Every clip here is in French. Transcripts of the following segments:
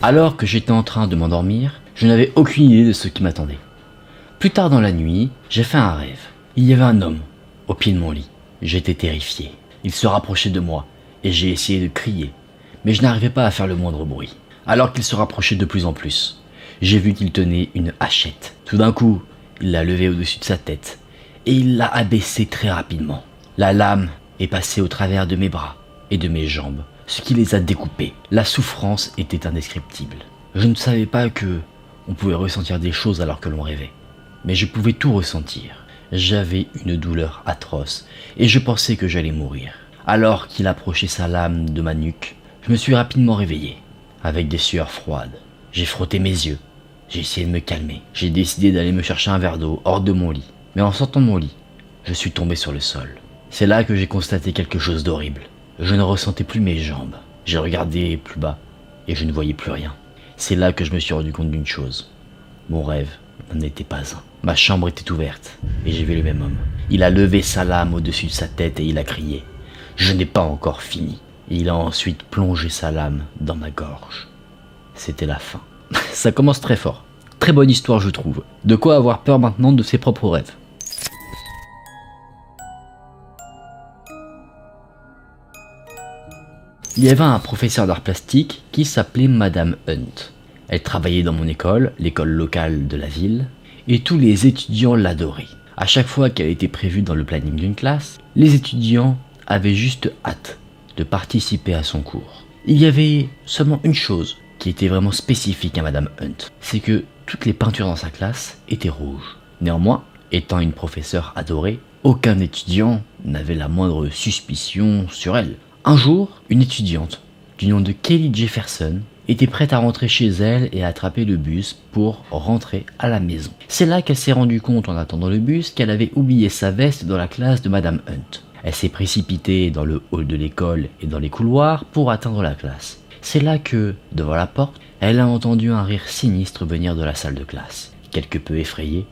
Alors que j'étais en train de m'endormir, je n'avais aucune idée de ce qui m'attendait. Plus tard dans la nuit, j'ai fait un rêve. Il y avait un homme au pied de mon lit. J'étais terrifié. Il se rapprochait de moi et j'ai essayé de crier, mais je n'arrivais pas à faire le moindre bruit. Alors qu'il se rapprochait de plus en plus, j'ai vu qu'il tenait une hachette. Tout d'un coup, il l'a levée au-dessus de sa tête et il l'a abaissée très rapidement. La lame est passée au travers de mes bras et de mes jambes, ce qui les a découpés. La souffrance était indescriptible. Je ne savais pas que on pouvait ressentir des choses alors que l'on rêvait, mais je pouvais tout ressentir. J'avais une douleur atroce et je pensais que j'allais mourir. Alors qu'il approchait sa lame de ma nuque, je me suis rapidement réveillé. Avec des sueurs froides, j'ai frotté mes yeux. J'ai essayé de me calmer. J'ai décidé d'aller me chercher un verre d'eau hors de mon lit. Mais en sortant de mon lit, je suis tombé sur le sol. C'est là que j'ai constaté quelque chose d'horrible. Je ne ressentais plus mes jambes. J'ai regardé plus bas et je ne voyais plus rien. C'est là que je me suis rendu compte d'une chose. Mon rêve n'en était pas un. Ma chambre était ouverte et j'ai vu le même homme. Il a levé sa lame au-dessus de sa tête et il a crié « Je n'ai pas encore fini ». Et il a ensuite plongé sa lame dans ma gorge. C'était la fin. Ça commence très fort. Très bonne histoire, je trouve. De quoi avoir peur maintenant de ses propres rêves. Il y avait un professeur d'art plastique qui s'appelait Madame Hunt. Elle travaillait dans mon école, l'école locale de la ville, et tous les étudiants l'adoraient. À chaque fois qu'elle était prévue dans le planning d'une classe, les étudiants avaient juste hâte de participer à son cours. Il y avait seulement une chose qui était vraiment spécifique à Madame Hunt, c'est que toutes les peintures dans sa classe étaient rouges. Néanmoins, étant une professeure adorée, aucun étudiant n'avait la moindre suspicion sur elle. Un jour, une étudiante du nom de Kelly Jefferson était prête à rentrer chez elle et à attraper le bus pour rentrer à la maison. C'est là qu'elle s'est rendue compte en attendant le bus qu'elle avait oublié sa veste dans la classe de Madame Hunt. Elle s'est précipitée dans le hall de l'école et dans les couloirs pour atteindre la classe. C'est là que, devant la porte, elle a entendu un rire sinistre venir de la salle de classe. Quelque peu effrayée,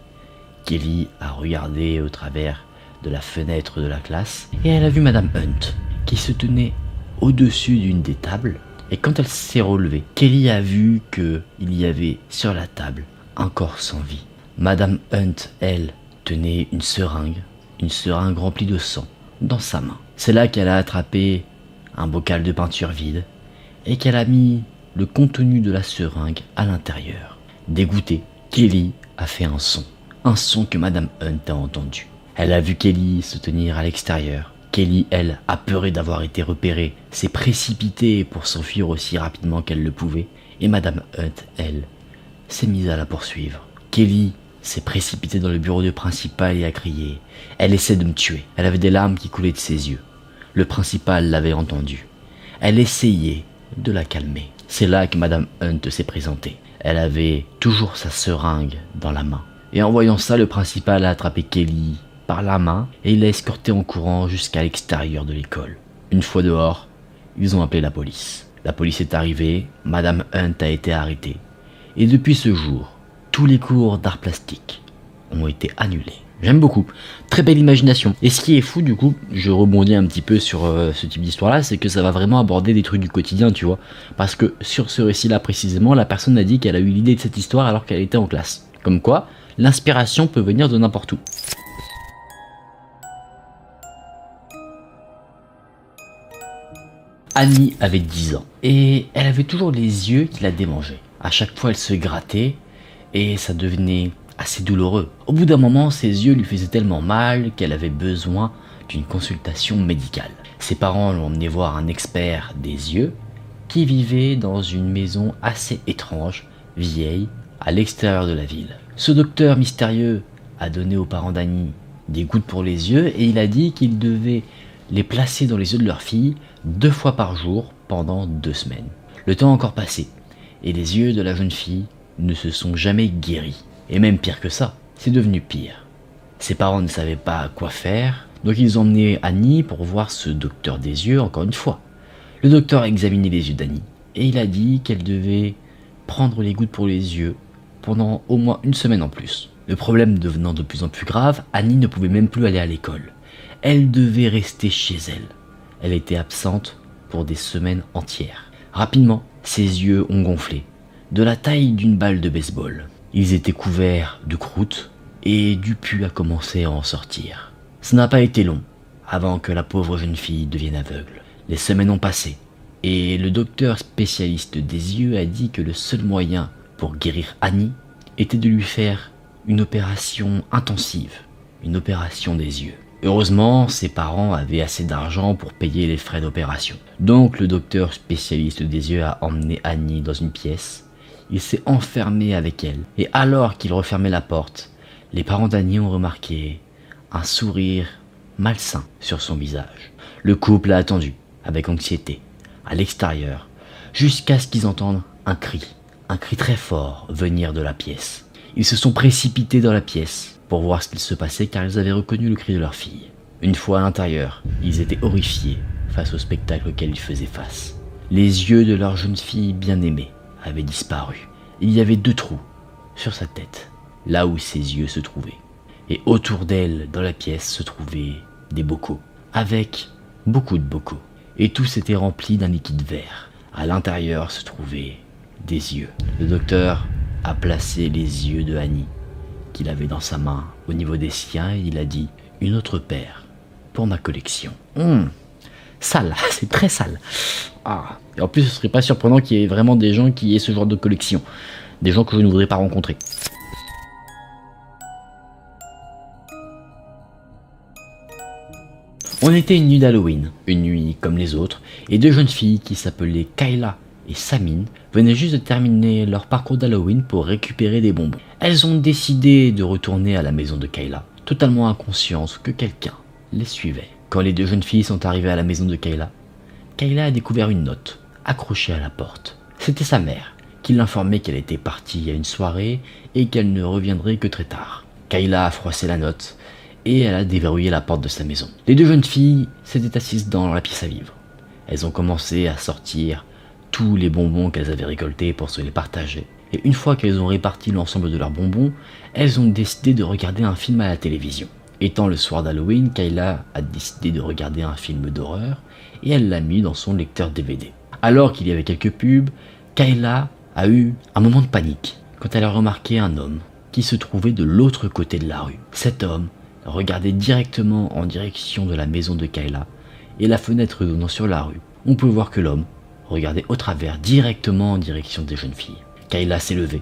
Kelly a regardé au travers de la fenêtre de la classe et elle a vu Madame Hunt qui se tenait au-dessus d'une des tables. Et quand elle s'est relevée, Kelly a vu qu'il y avait sur la table un corps sans vie. Madame Hunt, elle, tenait une seringue remplie de sang dans sa main. C'est là qu'elle a attrapé un bocal de peinture vide et qu'elle a mis le contenu de la seringue à l'intérieur. Dégoûtée, Kelly a fait un son que Madame Hunt a entendu. Elle a vu Kelly se tenir à l'extérieur. Kelly, elle, apeurée d'avoir été repérée, s'est précipitée pour s'enfuir aussi rapidement qu'elle le pouvait, et Madame Hunt, elle, s'est mise à la poursuivre. Kelly s'est précipitée dans le bureau du principal et a crié « Elle essaie de me tuer !» Elle avait des larmes qui coulaient de ses yeux. Le principal l'avait entendue. Elle essayait de la calmer. C'est là que Madame Hunt s'est présentée. Elle avait toujours sa seringue dans la main. Et en voyant ça, le principal a attrapé Kelly par la main et il l'a escortée en courant jusqu'à l'extérieur de l'école. Une fois dehors, ils ont appelé la police. La police est arrivée, Madame Hunt a été arrêtée. Et depuis ce jour, tous les cours d'art plastique ont été annulés. J'aime beaucoup. Très belle imagination. Et ce qui est fou, du coup, je rebondis un petit peu sur ce type d'histoire-là, c'est que ça va vraiment aborder des trucs du quotidien, tu vois. Parce que sur ce récit-là précisément, la personne a dit qu'elle a eu l'idée de cette histoire alors qu'elle était en classe. Comme quoi, l'inspiration peut venir de n'importe où. Annie avait 10 ans et elle avait toujours les yeux qui la démangeaient. À chaque fois, elle se grattait et ça devenait assez douloureux. Au bout d'un moment, ses yeux lui faisaient tellement mal qu'elle avait besoin d'une consultation médicale. Ses parents l'ont emmenée voir un expert des yeux qui vivait dans une maison assez étrange, vieille, à l'extérieur de la ville. Ce docteur mystérieux a donné aux parents d'Annie des gouttes pour les yeux et il a dit qu'il devait les placer dans les yeux de leur fille 2 fois par jour pendant 2 semaines. Le temps a encore passé et les yeux de la jeune fille ne se sont jamais guéris. Et même pire que ça, c'est devenu pire. Ses parents ne savaient pas quoi faire, donc ils ont emmené Annie pour voir ce docteur des yeux encore une fois. Le docteur a examiné les yeux d'Annie et il a dit qu'elle devait prendre les gouttes pour les yeux pendant au moins 1 semaine en plus. Le problème devenant de plus en plus grave, Annie ne pouvait même plus aller à l'école. Elle devait rester chez elle. Elle était absente pour des semaines entières. Rapidement, ses yeux ont gonflé de la taille d'une balle de baseball. Ils étaient couverts de croûte et du pu a commencé à en sortir. Ça n'a pas été long avant que la pauvre jeune fille devienne aveugle. Les semaines ont passé et le docteur spécialiste des yeux a dit que le seul moyen pour guérir Annie était de lui faire une opération intensive, une opération des yeux. Heureusement, ses parents avaient assez d'argent pour payer les frais d'opération. Donc le docteur spécialiste des yeux a emmené Annie dans une pièce. Il s'est enfermé avec elle. Et alors qu'il refermait la porte, les parents d'Annie ont remarqué un sourire malsain sur son visage. Le couple a attendu, avec anxiété, à l'extérieur, jusqu'à ce qu'ils entendent un cri très fort venir de la pièce. Ils se sont précipités dans la pièce pour voir ce qu'il se passait car ils avaient reconnu le cri de leur fille. Une fois à l'intérieur, ils étaient horrifiés face au spectacle auquel ils faisaient face. Les yeux de leur jeune fille bien-aimée avaient disparu. Il y avait 2 trous sur sa tête, là où ses yeux se trouvaient. Et autour d'elle, dans la pièce, se trouvaient des bocaux, avec beaucoup de bocaux. Et tous étaient remplis d'un liquide vert. À l'intérieur se trouvaient des yeux. Le docteur a placé les yeux de Annie, qu'il avait dans sa main, au niveau des siens, et il a dit « Une autre paire, pour ma collection. » Sale, c'est très sale. Ah. Et en plus, ce serait pas surprenant qu'il y ait vraiment des gens qui aient ce genre de collection. Des gens que je ne voudrais pas rencontrer. On était une nuit d'Halloween, une nuit comme les autres, et 2 jeunes filles qui s'appelaient Kayla et Samine venaient juste de terminer leur parcours d'Halloween pour récupérer des bonbons. Elles ont décidé de retourner à la maison de Kayla, totalement inconscientes que quelqu'un les suivait. Quand les 2 jeunes filles sont arrivées à la maison de Kayla, Kayla a découvert une note accrochée à la porte. C'était sa mère qui l'informait qu'elle était partie à une soirée et qu'elle ne reviendrait que très tard. Kayla a froissé la note et elle a déverrouillé la porte de sa maison. Les 2 jeunes filles s'étaient assises dans la pièce à vivre. Elles ont commencé à sortir tous les bonbons qu'elles avaient récoltés pour se les partager. Et une fois qu'elles ont réparti l'ensemble de leurs bonbons, elles ont décidé de regarder un film à la télévision. Étant le soir d'Halloween, Kayla a décidé de regarder un film d'horreur et elle l'a mis dans son lecteur DVD. Alors qu'il y avait quelques pubs, Kayla a eu un moment de panique quand elle a remarqué un homme qui se trouvait de l'autre côté de la rue. Cet homme regardait directement en direction de la maison de Kayla et la fenêtre donnant sur la rue. On peut voir que l'homme regardait au travers directement en direction des jeunes filles. Kayla s'est levée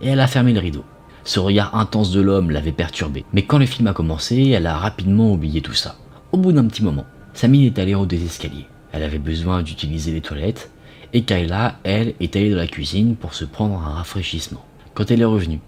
et elle a fermé le rideau. Ce regard intense de l'homme l'avait perturbée. Mais quand le film a commencé, elle a rapidement oublié tout ça. Au bout d'un petit moment, Samine est allée au haut des escaliers. Elle avait besoin d'utiliser les toilettes et Kayla, elle, est allée dans la cuisine pour se prendre un rafraîchissement. Quand elle est revenue,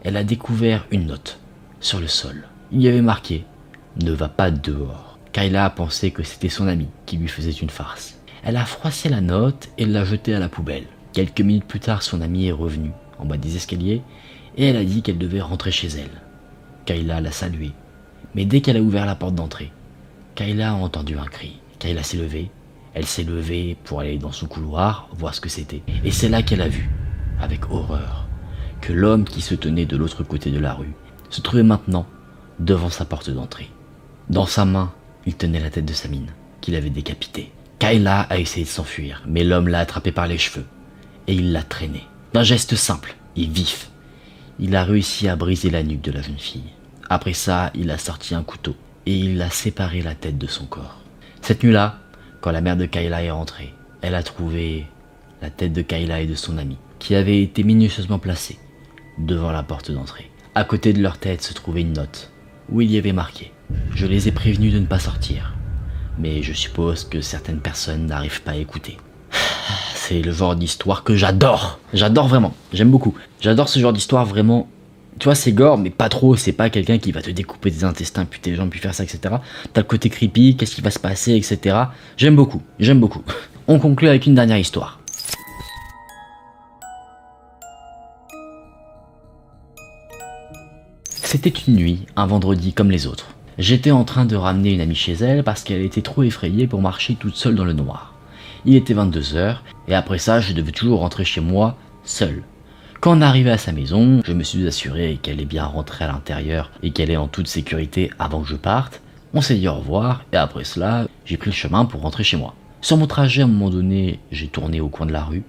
elle a découvert une note sur le sol. Il y avait marqué « Ne va pas dehors ». Kayla a pensé que c'était son ami qui lui faisait une farce. Elle a froissé la note et l'a jetée à la poubelle. Quelques minutes plus tard, son amie est revenue en bas des escaliers et elle a dit qu'elle devait rentrer chez elle. Kayla l'a saluée, mais dès qu'elle a ouvert la porte d'entrée, Kayla a entendu un cri. Kayla s'est levée, elle s'est levée pour aller dans son couloir, voir ce que c'était. Et c'est là qu'elle a vu, avec horreur, que l'homme qui se tenait de l'autre côté de la rue se trouvait maintenant devant sa porte d'entrée. Dans sa main, il tenait la tête de Samine, qu'il avait décapitée. Kayla a essayé de s'enfuir, mais l'homme l'a attrapée par les cheveux et il l'a traînée. D'un geste simple et vif, il a réussi à briser la nuque de la jeune fille. Après ça, il a sorti un couteau et il a séparé la tête de son corps. Cette nuit-là, quand la mère de Kayla est rentrée, elle a trouvé la tête de Kayla et de son ami, qui avait été minutieusement placée devant la porte d'entrée. À côté de leur tête se trouvait une note, où il y avait marqué « Je les ai prévenus de ne pas sortir, mais je suppose que certaines personnes n'arrivent pas à écouter. » C'est le genre d'histoire que j'adore. J'adore vraiment, j'aime beaucoup. J'adore ce genre d'histoire vraiment. Tu vois, c'est gore, mais pas trop. C'est pas quelqu'un qui va te découper des intestins, puis tes jambes, puis faire ça, etc. T'as le côté creepy, qu'est-ce qui va se passer, etc. J'aime beaucoup, j'aime beaucoup. On conclut avec une dernière histoire. C'était une nuit, un vendredi comme les autres. J'étais en train de ramener une amie chez elle parce qu'elle était trop effrayée pour marcher toute seule dans le noir. Il était 22h, et après ça, je devais toujours rentrer chez moi, seul. Quand on arrivait à sa maison, je me suis assuré qu'elle est bien rentrée à l'intérieur et qu'elle est en toute sécurité avant que je parte. On s'est dit au revoir, et après cela, j'ai pris le chemin pour rentrer chez moi. Sur mon trajet, à un moment donné, j'ai tourné au coin de la rue,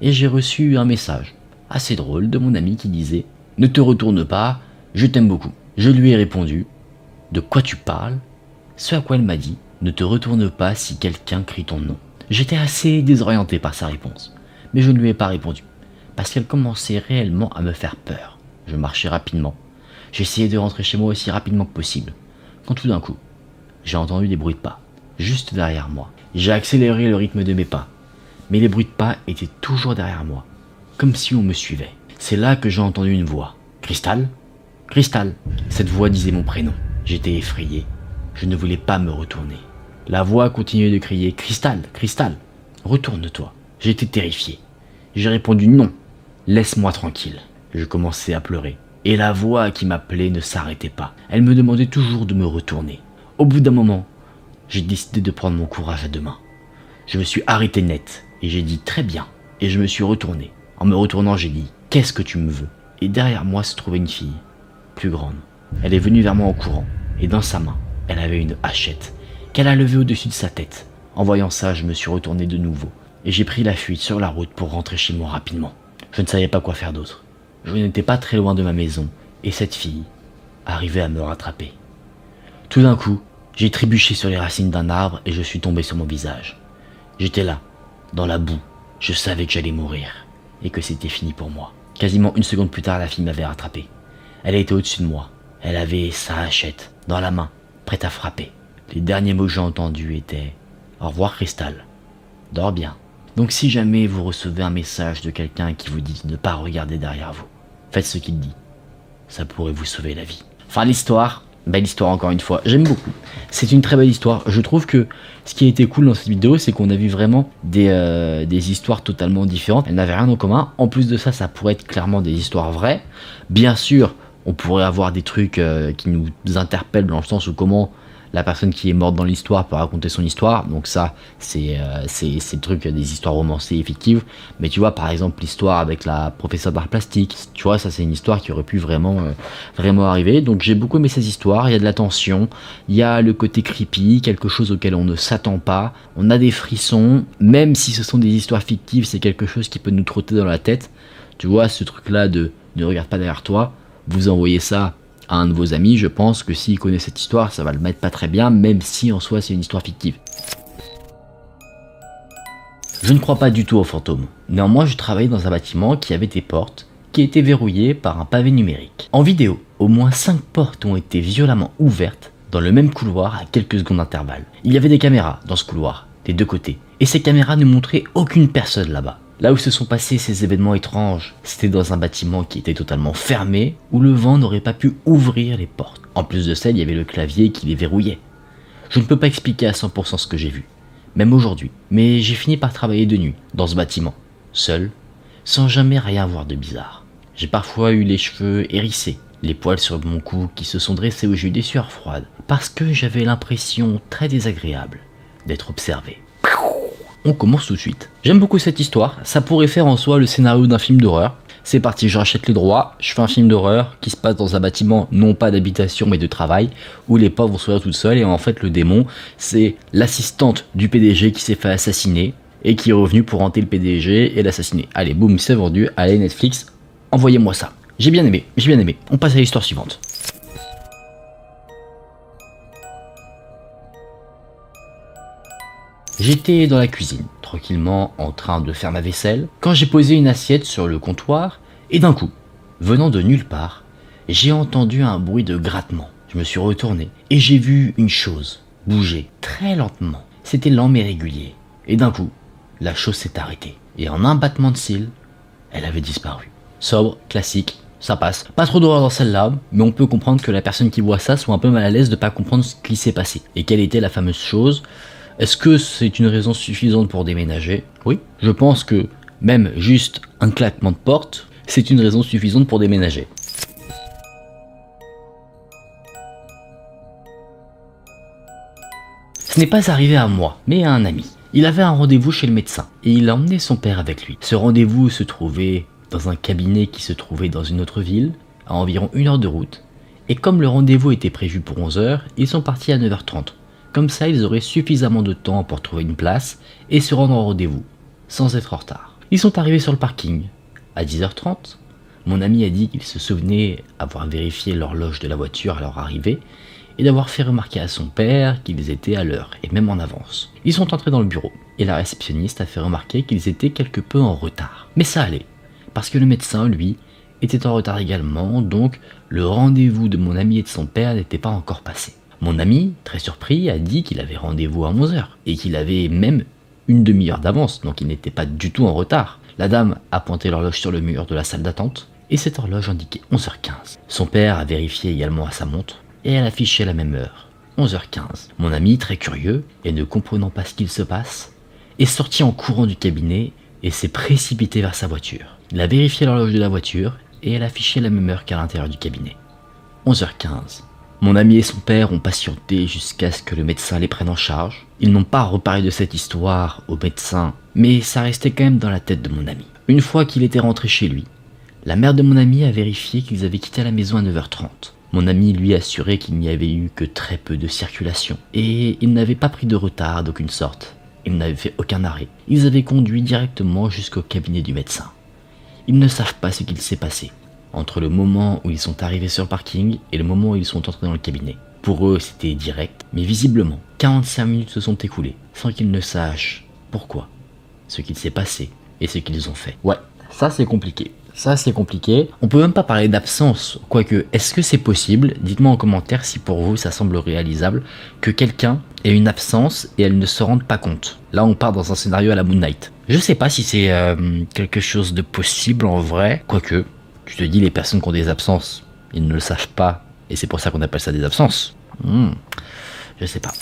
et j'ai reçu un message assez drôle de mon ami qui disait « Ne te retourne pas, je t'aime beaucoup ». Je lui ai répondu « De quoi tu parles ?» Ce à quoi elle m'a dit « Ne te retourne pas si quelqu'un crie ton nom ». J'étais assez désorienté par sa réponse, mais je ne lui ai pas répondu, parce qu'elle commençait réellement à me faire peur. Je marchais rapidement. J'essayais de rentrer chez moi aussi rapidement que possible, quand tout d'un coup, j'ai entendu des bruits de pas, juste derrière moi. J'ai accéléré le rythme de mes pas, mais les bruits de pas étaient toujours derrière moi, comme si on me suivait. C'est là que j'ai entendu une voix. « Cristal ? Cristal !» Cette voix disait mon prénom. J'étais effrayé. Je ne voulais pas me retourner. La voix continuait de crier « Cristal, Cristal, retourne-toi !» J'étais terrifié. J'ai répondu « Non, laisse-moi tranquille !» Je commençais à pleurer. Et la voix qui m'appelait ne s'arrêtait pas. Elle me demandait toujours de me retourner. Au bout d'un moment, j'ai décidé de prendre mon courage à deux mains. Je me suis arrêté net et j'ai dit « Très bien !» Et je me suis retourné. En me retournant, j'ai dit « Qu'est-ce que tu me veux ?» Et derrière moi se trouvait une fille, plus grande. Elle est venue vers moi en courant et dans sa main, elle avait une hachette qu'elle a levée au-dessus de sa tête. En voyant ça, je me suis retourné de nouveau et j'ai pris la fuite sur la route pour rentrer chez moi rapidement. Je ne savais pas quoi faire d'autre. Je n'étais pas très loin de ma maison et cette fille arrivait à me rattraper. Tout d'un coup, j'ai trébuché sur les racines d'un arbre et je suis tombé sur mon visage. J'étais là, dans la boue. Je savais que j'allais mourir et que c'était fini pour moi. Quasiment une seconde plus tard, la fille m'avait rattrapé. Elle était au-dessus de moi. Elle avait sa hachette dans la main, prête à frapper. Les derniers mots que j'ai entendus étaient « Au revoir Cristal, dors bien ». Donc si jamais vous recevez un message de quelqu'un qui vous dit de ne pas regarder derrière vous, faites ce qu'il dit. Ça pourrait vous sauver la vie. Enfin l'histoire, belle histoire encore une fois, j'aime beaucoup. C'est une très belle histoire. Je trouve que ce qui a été cool dans cette vidéo, c'est qu'on a vu vraiment des histoires totalement différentes. Elles n'avaient rien en commun. En plus de ça, ça pourrait être clairement des histoires vraies. Bien sûr, on pourrait avoir des trucs qui nous interpellent dans le sens où comment la personne qui est morte dans l'histoire peut raconter son histoire. Donc ça, c'est le truc des histoires romancées et fictives. Mais tu vois, par exemple, l'histoire avec la professeure d'art plastique, tu vois, ça c'est une histoire qui aurait pu vraiment arriver. Donc j'ai beaucoup aimé ces histoires. Il y a de la tension, il y a le côté creepy, quelque chose auquel on ne s'attend pas. On a des frissons, même si ce sont des histoires fictives, c'est quelque chose qui peut nous trotter dans la tête. Tu vois, ce truc-là de ne regarde pas derrière toi, vous envoyez ça à un de vos amis, je pense que s'il connaît cette histoire, ça va le mettre pas très bien, même si en soi c'est une histoire fictive. Je ne crois pas du tout aux fantômes. Néanmoins, je travaillais dans un bâtiment qui avait des portes qui étaient verrouillées par un pavé numérique. En vidéo, au moins 5 portes ont été violemment ouvertes dans le même couloir à quelques secondes d'intervalle. Il y avait des caméras dans ce couloir, des deux côtés, et ces caméras ne montraient aucune personne là-bas. Là où se sont passés ces événements étranges, c'était dans un bâtiment qui était totalement fermé, où le vent n'aurait pas pu ouvrir les portes. En plus de ça, il y avait le clavier qui les verrouillait. Je ne peux pas expliquer à 100% ce que j'ai vu, même aujourd'hui, mais j'ai fini par travailler de nuit, dans ce bâtiment, seul, sans jamais rien voir de bizarre. J'ai parfois eu les cheveux hérissés, les poils sur mon cou qui se sont dressés où j'ai eu des sueurs froides, parce que j'avais l'impression très désagréable d'être observé. On commence tout de suite. J'aime beaucoup cette histoire, ça pourrait faire en soi le scénario d'un film d'horreur. C'est parti, je rachète les droits, je fais un film d'horreur qui se passe dans un bâtiment non pas d'habitation mais de travail, où les portes vont s'ouvrir toutes seules et en fait le démon c'est l'assistante du PDG qui s'est fait assassiner et qui est revenue pour hanter le PDG et l'assassiner. Allez, boum, c'est vendu, allez Netflix, envoyez-moi ça. J'ai bien aimé, on passe à l'histoire suivante. J'étais dans la cuisine, tranquillement en train de faire ma vaisselle, quand j'ai posé une assiette sur le comptoir, et d'un coup, venant de nulle part, j'ai entendu un bruit de grattement. Je me suis retourné, et j'ai vu une chose bouger très lentement. C'était lent mais régulier. Et d'un coup, la chose s'est arrêtée. Et en un battement de cils, elle avait disparu. Sobre, classique, ça passe. Pas trop d'horreur dans celle-là, mais on peut comprendre que la personne qui voit ça soit un peu mal à l'aise de pas comprendre ce qui s'est passé. Et quelle était la fameuse chose. Est-ce que c'est une raison suffisante pour déménager? Oui. Je pense que même juste un claquement de porte, c'est une raison suffisante pour déménager. Ce n'est pas arrivé à moi, mais à un ami. Il avait un rendez-vous chez le médecin et il a emmené son père avec lui. Ce rendez-vous se trouvait dans un cabinet qui se trouvait dans une autre ville, à environ 1 heure de route. Et comme le rendez-vous était prévu pour 11 h, ils sont partis à 9 h 30. Comme ça, ils auraient suffisamment de temps pour trouver une place et se rendre au rendez-vous, sans être en retard. Ils sont arrivés sur le parking, à 10h30. Mon ami a dit qu'il se souvenait avoir vérifié l'horloge de la voiture à leur arrivée et d'avoir fait remarquer à son père qu'ils étaient à l'heure et même en avance. Ils sont entrés dans le bureau et la réceptionniste a fait remarquer qu'ils étaient quelque peu en retard. Mais ça allait, parce que le médecin, lui, était en retard également, donc le rendez-vous de mon ami et de son père n'était pas encore passé. Mon ami, très surpris, a dit qu'il avait rendez-vous à 11h et qu'il avait même une demi-heure d'avance, donc il n'était pas du tout en retard. La dame a pointé l'horloge sur le mur de la salle d'attente et cette horloge indiquait 11h15. Son père a vérifié également à sa montre et elle affichait la même heure, 11h15. Mon ami, très curieux et ne comprenant pas ce qu'il se passe, est sorti en courant du cabinet et s'est précipité vers sa voiture. Il a vérifié l'horloge de la voiture et elle affichait la même heure qu'à l'intérieur du cabinet, 11h15. Mon ami et son père ont patienté jusqu'à ce que le médecin les prenne en charge. Ils n'ont pas reparlé de cette histoire au médecin, mais ça restait quand même dans la tête de mon ami. Une fois qu'il était rentré chez lui, la mère de mon ami a vérifié qu'ils avaient quitté la maison à 9h30. Mon ami lui a assuré qu'il n'y avait eu que très peu de circulation, et ils n'avaient pas pris de retard d'aucune sorte. Ils n'avaient fait aucun arrêt. Ils avaient conduit directement jusqu'au cabinet du médecin. Ils ne savent pas ce qu'il s'est passé entre le moment où ils sont arrivés sur le parking et le moment où ils sont entrés dans le cabinet. Pour eux, c'était direct, mais visiblement, 45 minutes se sont écoulées sans qu'ils ne sachent pourquoi, ce qu'il s'est passé et ce qu'ils ont fait. Ouais, ça c'est compliqué. Ça c'est compliqué. On peut même pas parler d'absence, quoique, est-ce que c'est possible? Dites-moi en commentaire si pour vous ça semble réalisable que quelqu'un ait une absence et elle ne se rende pas compte. Là on part dans un scénario à la Moon Knight. Je sais pas si c'est quelque chose de possible en vrai, quoique, tu te dis les personnes qui ont des absences, ils ne le savent pas et c'est pour ça qu'on appelle ça des absences. Je sais pas.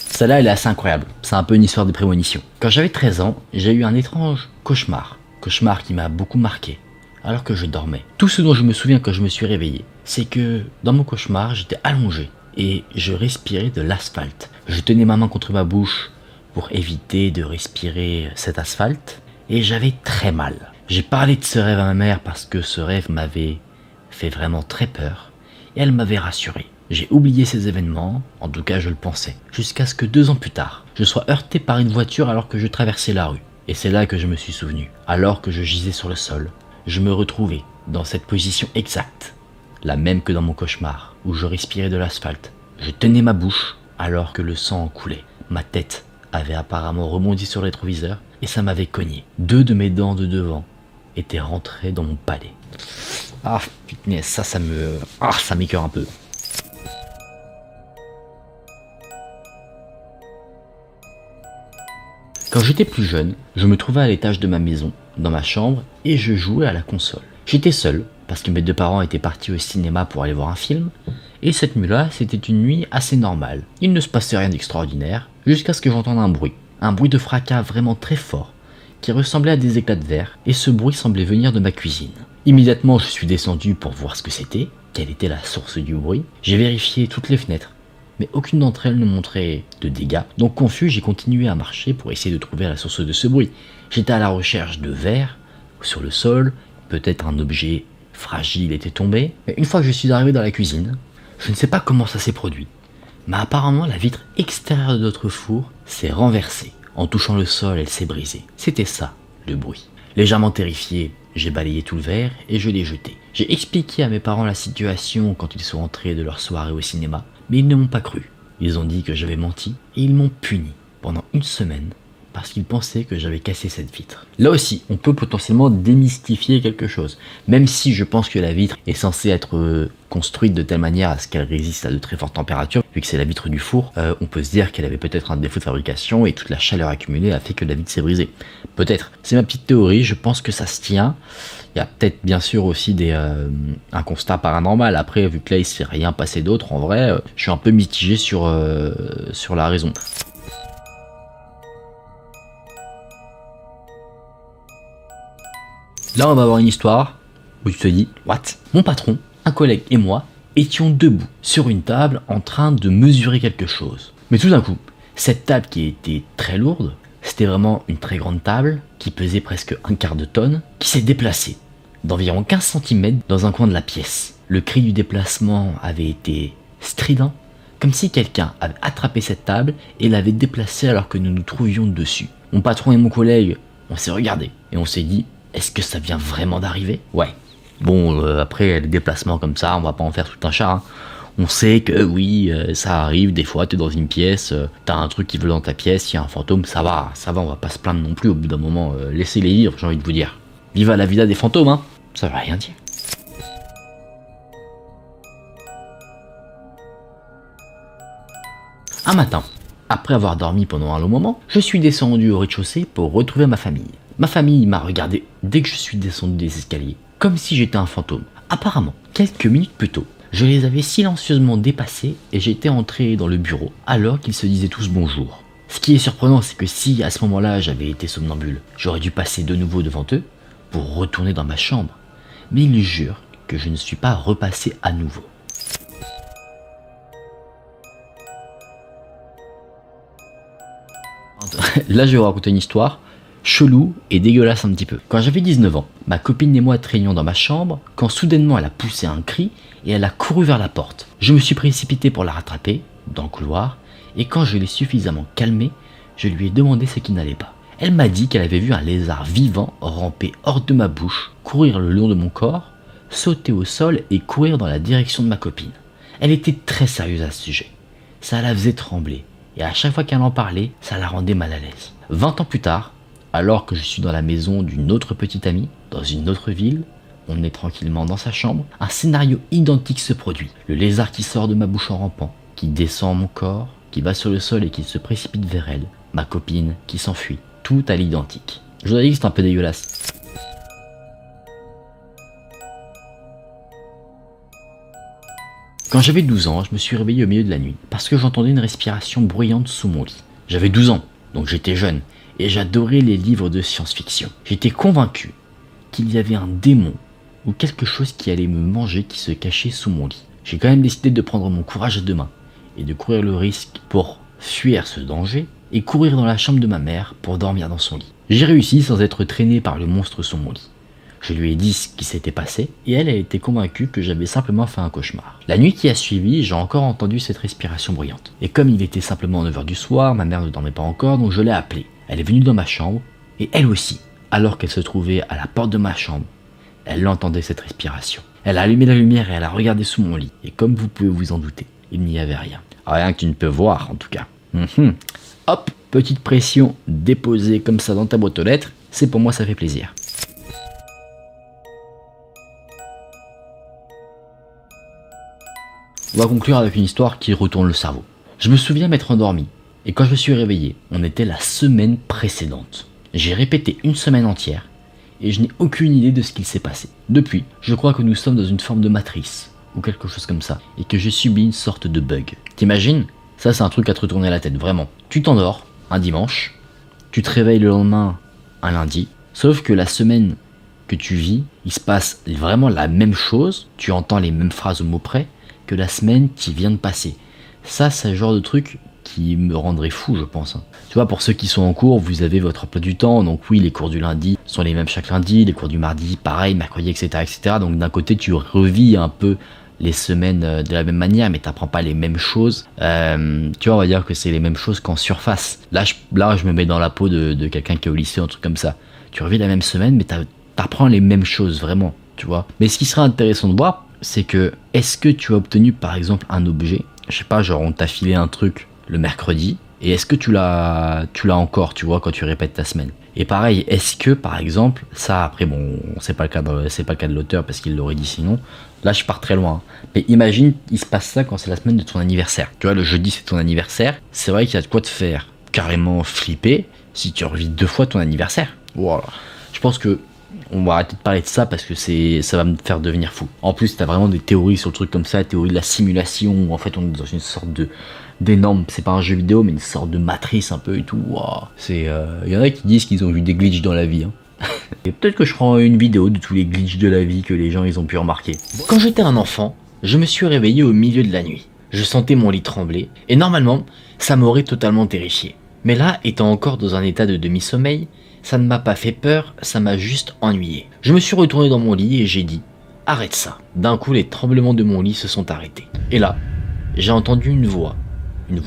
Celle-là, elle est assez incroyable. C'est un peu une histoire de prémonition. Quand j'avais 13 ans, j'ai eu un étrange cauchemar. Cauchemar qui m'a beaucoup marqué, alors que je dormais. Tout ce dont je me souviens quand je me suis réveillé, c'est que dans mon cauchemar, j'étais allongé et je respirais de l'asphalte. Je tenais ma main contre ma bouche pour éviter de respirer cet asphalte et j'avais très mal. J'ai parlé de ce rêve à ma mère parce que ce rêve m'avait fait vraiment très peur et elle m'avait rassuré. J'ai oublié ces événements, en tout cas je le pensais, jusqu'à ce que 2 ans plus tard, je sois heurté par une voiture alors que je traversais la rue. Et c'est là que je me suis souvenu. Alors que je gisais sur le sol, je me retrouvais dans cette position exacte, la même que dans mon cauchemar, où je respirais de l'asphalte. Je tenais ma bouche alors que le sang en coulait. Ma tête avait apparemment rebondi sur le rétroviseur et ça m'avait cogné. 2 de mes dents de devant étaient rentrées dans mon palais. Ah putain, ça m'écoeure un peu. Quand j'étais plus jeune, je me trouvais à l'étage de ma maison, dans ma chambre, et je jouais à la console. J'étais seul, parce que mes 2 parents étaient partis au cinéma pour aller voir un film, et cette nuit-là, c'était une nuit assez normale. Il ne se passait rien d'extraordinaire, jusqu'à ce que j'entende un bruit de fracas vraiment très fort, qui ressemblait à des éclats de verre, et ce bruit semblait venir de ma cuisine. Immédiatement, je suis descendu pour voir ce que c'était, quelle était la source du bruit. J'ai vérifié toutes les fenêtres, mais aucune d'entre elles ne montrait de dégâts. Donc confus, j'ai continué à marcher pour essayer de trouver la source de ce bruit. J'étais à la recherche de verre sur le sol, peut-être un objet fragile était tombé. Mais une fois que je suis arrivé dans la cuisine, je ne sais pas comment ça s'est produit, mais apparemment la vitre extérieure de notre four s'est renversée. En touchant le sol, elle s'est brisée. C'était ça, le bruit. Légèrement terrifié, j'ai balayé tout le verre et je l'ai jeté. J'ai expliqué à mes parents la situation quand ils sont rentrés de leur soirée au cinéma, mais ils ne m'ont pas cru. Ils ont dit que j'avais menti et ils m'ont puni pendant 1 semaine parce qu'ils pensaient que j'avais cassé cette vitre. Là aussi, on peut potentiellement démystifier quelque chose. Même si je pense que la vitre est censée être construite de telle manière à ce qu'elle résiste à de très fortes températures, vu que c'est la vitre du four, on peut se dire qu'elle avait peut-être un défaut de fabrication et toute la chaleur accumulée a fait que la vitre s'est brisée. Peut-être. C'est ma petite théorie, je pense que ça se tient. Il y a peut-être bien sûr aussi un constat paranormal. Après, vu que là il s'est rien passé d'autre, en vrai, je suis un peu mitigé sur la raison. Là, on va avoir une histoire où tu te dis, what? Mon patron, un collègue et moi étions debout sur une table en train de mesurer quelque chose. Mais tout d'un coup, cette table qui était très lourde, c'était vraiment une très grande table qui pesait presque 1/4 de tonne, qui s'est déplacée d'environ 15 cm dans un coin de la pièce. Le cri du déplacement avait été strident, comme si quelqu'un avait attrapé cette table et l'avait déplacée alors que nous nous trouvions dessus. Mon patron et mon collègue, on s'est regardés et on s'est dit, est-ce que ça vient vraiment d'arriver? Ouais. Bon, après les déplacements comme ça, on va pas en faire tout un chat, hein. On sait que oui, ça arrive, des fois t'es dans une pièce, t'as un truc qui vole dans ta pièce, il y a un fantôme, ça va, on va pas se plaindre non plus au bout d'un moment, laissez les vivre, j'ai envie de vous dire. Viva la vida des fantômes, hein, ça veut rien dire. Un matin, après avoir dormi pendant un long moment, je suis descendu au rez-de-chaussée pour retrouver ma famille. Ma famille m'a regardé dès que je suis descendu des escaliers, comme si j'étais un fantôme. Apparemment, quelques minutes plus tôt, je les avais silencieusement dépassés et j'étais entré dans le bureau alors qu'ils se disaient tous bonjour. Ce qui est surprenant, c'est que si à ce moment-là j'avais été somnambule, j'aurais dû passer de nouveau devant eux pour retourner dans ma chambre. Mais ils jurent que je ne suis pas repassé à nouveau. Là, je vais vous raconter une histoire chelou et dégueulasse un petit peu. Quand j'avais 19 ans, ma copine et moi traînions dans ma chambre quand soudainement elle a poussé un cri et elle a couru vers la porte. Je me suis précipité pour la rattraper dans le couloir et quand je l'ai suffisamment calmée, je lui ai demandé ce qui n'allait pas. Elle m'a dit qu'elle avait vu un lézard vivant ramper hors de ma bouche, courir le long de mon corps, sauter au sol et courir dans la direction de ma copine. Elle était très sérieuse à ce sujet. Ça la faisait trembler. Et à chaque fois qu'elle en parlait, ça la rendait mal à l'aise. 20 ans plus tard, alors que je suis dans la maison d'une autre petite amie, dans une autre ville, on est tranquillement dans sa chambre, un scénario identique se produit. Le lézard qui sort de ma bouche en rampant, qui descend mon corps, qui va sur le sol et qui se précipite vers elle, ma copine qui s'enfuit, tout à l'identique. Je vous ai dit que c'est un peu dégueulasse. Quand j'avais 12 ans, je me suis réveillé au milieu de la nuit parce que j'entendais une respiration bruyante sous mon lit. J'avais 12 ans, donc j'étais jeune, et j'adorais les livres de science-fiction. J'étais convaincu qu'il y avait un démon ou quelque chose qui allait me manger qui se cachait sous mon lit. J'ai quand même décidé de prendre mon courage à deux mains et de courir le risque pour fuir ce danger et courir dans la chambre de ma mère pour dormir dans son lit. J'ai réussi sans être traîné par le monstre sous mon lit. Je lui ai dit ce qui s'était passé et elle a été convaincue que j'avais simplement fait un cauchemar. La nuit qui a suivi, j'ai encore entendu cette respiration bruyante. Et comme il était simplement 9 h du soir, ma mère ne dormait pas encore, donc je l'ai appelée. Elle est venue dans ma chambre et elle aussi, alors qu'elle se trouvait à la porte de ma chambre, elle entendait cette respiration. Elle a allumé la lumière et elle a regardé sous mon lit. Et comme vous pouvez vous en douter, il n'y avait rien. Rien que tu ne peux voir en tout cas. Hop, petite pression déposée comme ça dans ta boîte aux lettres, c'est pour moi ça fait plaisir. On va conclure avec une histoire qui retourne le cerveau. Je me souviens m'être endormi, et quand je me suis réveillé, on était la semaine précédente. J'ai répété une semaine entière, et je n'ai aucune idée de ce qu'il s'est passé. Depuis, je crois que nous sommes dans une forme de matrice, ou quelque chose comme ça, et que j'ai subi une sorte de bug. T'imagines? Ça c'est un truc à te retourner la tête, vraiment. Tu t'endors, un dimanche, tu te réveilles le lendemain, un lundi, sauf que la semaine que tu vis, il se passe vraiment la même chose, tu entends les mêmes phrases au mot près, que la semaine qui vient de passer. Ça, c'est le genre de truc qui me rendrait fou, je pense. Tu vois, pour ceux qui sont en cours, vous avez votre emploi du temps, donc oui, les cours du lundi sont les mêmes chaque lundi, les cours du mardi, pareil, mercredi, etc., etc. Donc d'un côté, tu revis un peu les semaines de la même manière, mais t'apprends pas les mêmes choses. Tu vois, on va dire que c'est les mêmes choses qu'en surface. Là, je me mets dans la peau de quelqu'un qui est au lycée, un truc comme ça. Tu revis la même semaine, mais t'apprends les mêmes choses, vraiment, tu vois. Mais ce qui serait intéressant de voir, c'est que, est-ce que tu as obtenu par exemple un objet, je sais pas, genre on t'a filé un truc le mercredi, et est-ce que tu l'as encore, tu vois, quand tu répètes ta semaine. Et pareil, est-ce que par exemple, ça après bon, c'est pas le cas de l'auteur parce qu'il l'aurait dit sinon, là je pars très loin, mais imagine, il se passe ça quand c'est la semaine de ton anniversaire. Tu vois, le jeudi c'est ton anniversaire, c'est vrai qu'il y a de quoi te faire carrément flipper si tu revis 2 fois ton anniversaire. Voilà. Je pense que on va arrêter de parler de ça parce que ça va me faire devenir fou. En plus, t'as vraiment des théories sur le truc comme ça, la théorie de la simulation, où en fait on est dans une sorte d'énorme, c'est pas un jeu vidéo, mais une sorte de matrice un peu et tout. Wow. Y en a qui disent qu'ils ont vu des glitches dans la vie. Hein. Et peut-être que je ferai une vidéo de tous les glitches de la vie que les gens ils ont pu remarquer. Quand j'étais un enfant, je me suis réveillé au milieu de la nuit. Je sentais mon lit trembler, et normalement, ça m'aurait totalement terrifié. Mais là, étant encore dans un état de demi-sommeil, ça ne m'a pas fait peur, ça m'a juste ennuyé. Je me suis retourné dans mon lit et j'ai dit « Arrête ça ». D'un coup, les tremblements de mon lit se sont arrêtés. Et là, j'ai entendu une voix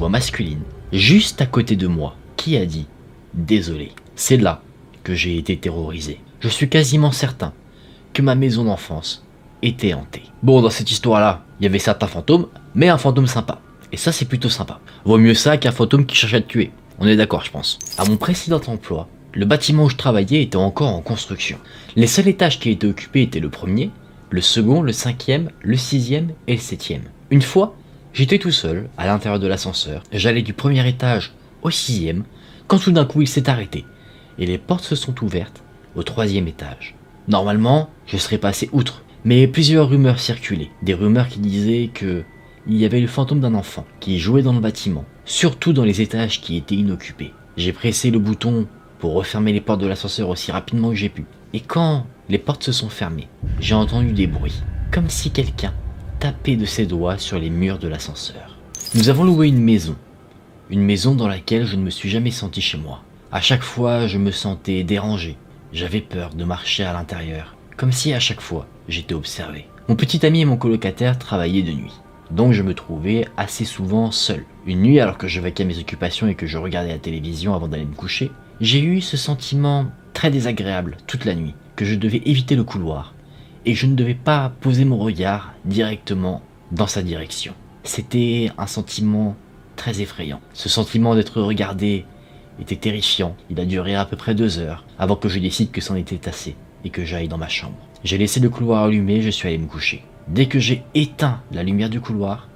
masculine, juste à côté de moi, qui a dit « Désolé ». C'est là que j'ai été terrorisé. Je suis quasiment certain que ma maison d'enfance était hantée. Bon, dans cette histoire-là, il y avait certains fantômes, mais un fantôme sympa. Et ça, c'est plutôt sympa. Vaut mieux ça qu'un fantôme qui cherche à te tuer. On est d'accord, je pense. À mon précédent emploi, le bâtiment où je travaillais était encore en construction. Les seuls étages qui étaient occupés étaient le premier, le second, le cinquième, le sixième et le septième. Une fois, j'étais tout seul, à l'intérieur de l'ascenseur. J'allais du premier étage au sixième, quand tout d'un coup il s'est arrêté, et les portes se sont ouvertes au troisième étage. Normalement, je serais passé outre, mais plusieurs rumeurs circulaient. Des rumeurs qui disaient que il y avait le fantôme d'un enfant qui jouait dans le bâtiment, surtout dans les étages qui étaient inoccupés. J'ai pressé le bouton pour refermer les portes de l'ascenseur aussi rapidement que j'ai pu. Et quand les portes se sont fermées, j'ai entendu des bruits, comme si quelqu'un tapait de ses doigts sur les murs de l'ascenseur. Nous avons loué une maison dans laquelle je ne me suis jamais senti chez moi. À chaque fois, je me sentais dérangé. J'avais peur de marcher à l'intérieur, comme si à chaque fois, j'étais observé. Mon petit ami et mon colocataire travaillaient de nuit, donc je me trouvais assez souvent seul. Une nuit, alors que je vaquais à mes occupations et que je regardais la télévision avant d'aller me coucher, j'ai eu ce sentiment très désagréable toute la nuit, que je devais éviter le couloir, et que je ne devais pas poser mon regard directement dans sa direction. C'était un sentiment très effrayant. Ce sentiment d'être regardé était terrifiant. Il a duré à peu près 2 heures avant que je décide que c'en était assez et que j'aille dans ma chambre. J'ai laissé le couloir allumé, je suis allé me coucher. Dès que j'ai éteint la lumière du couloir,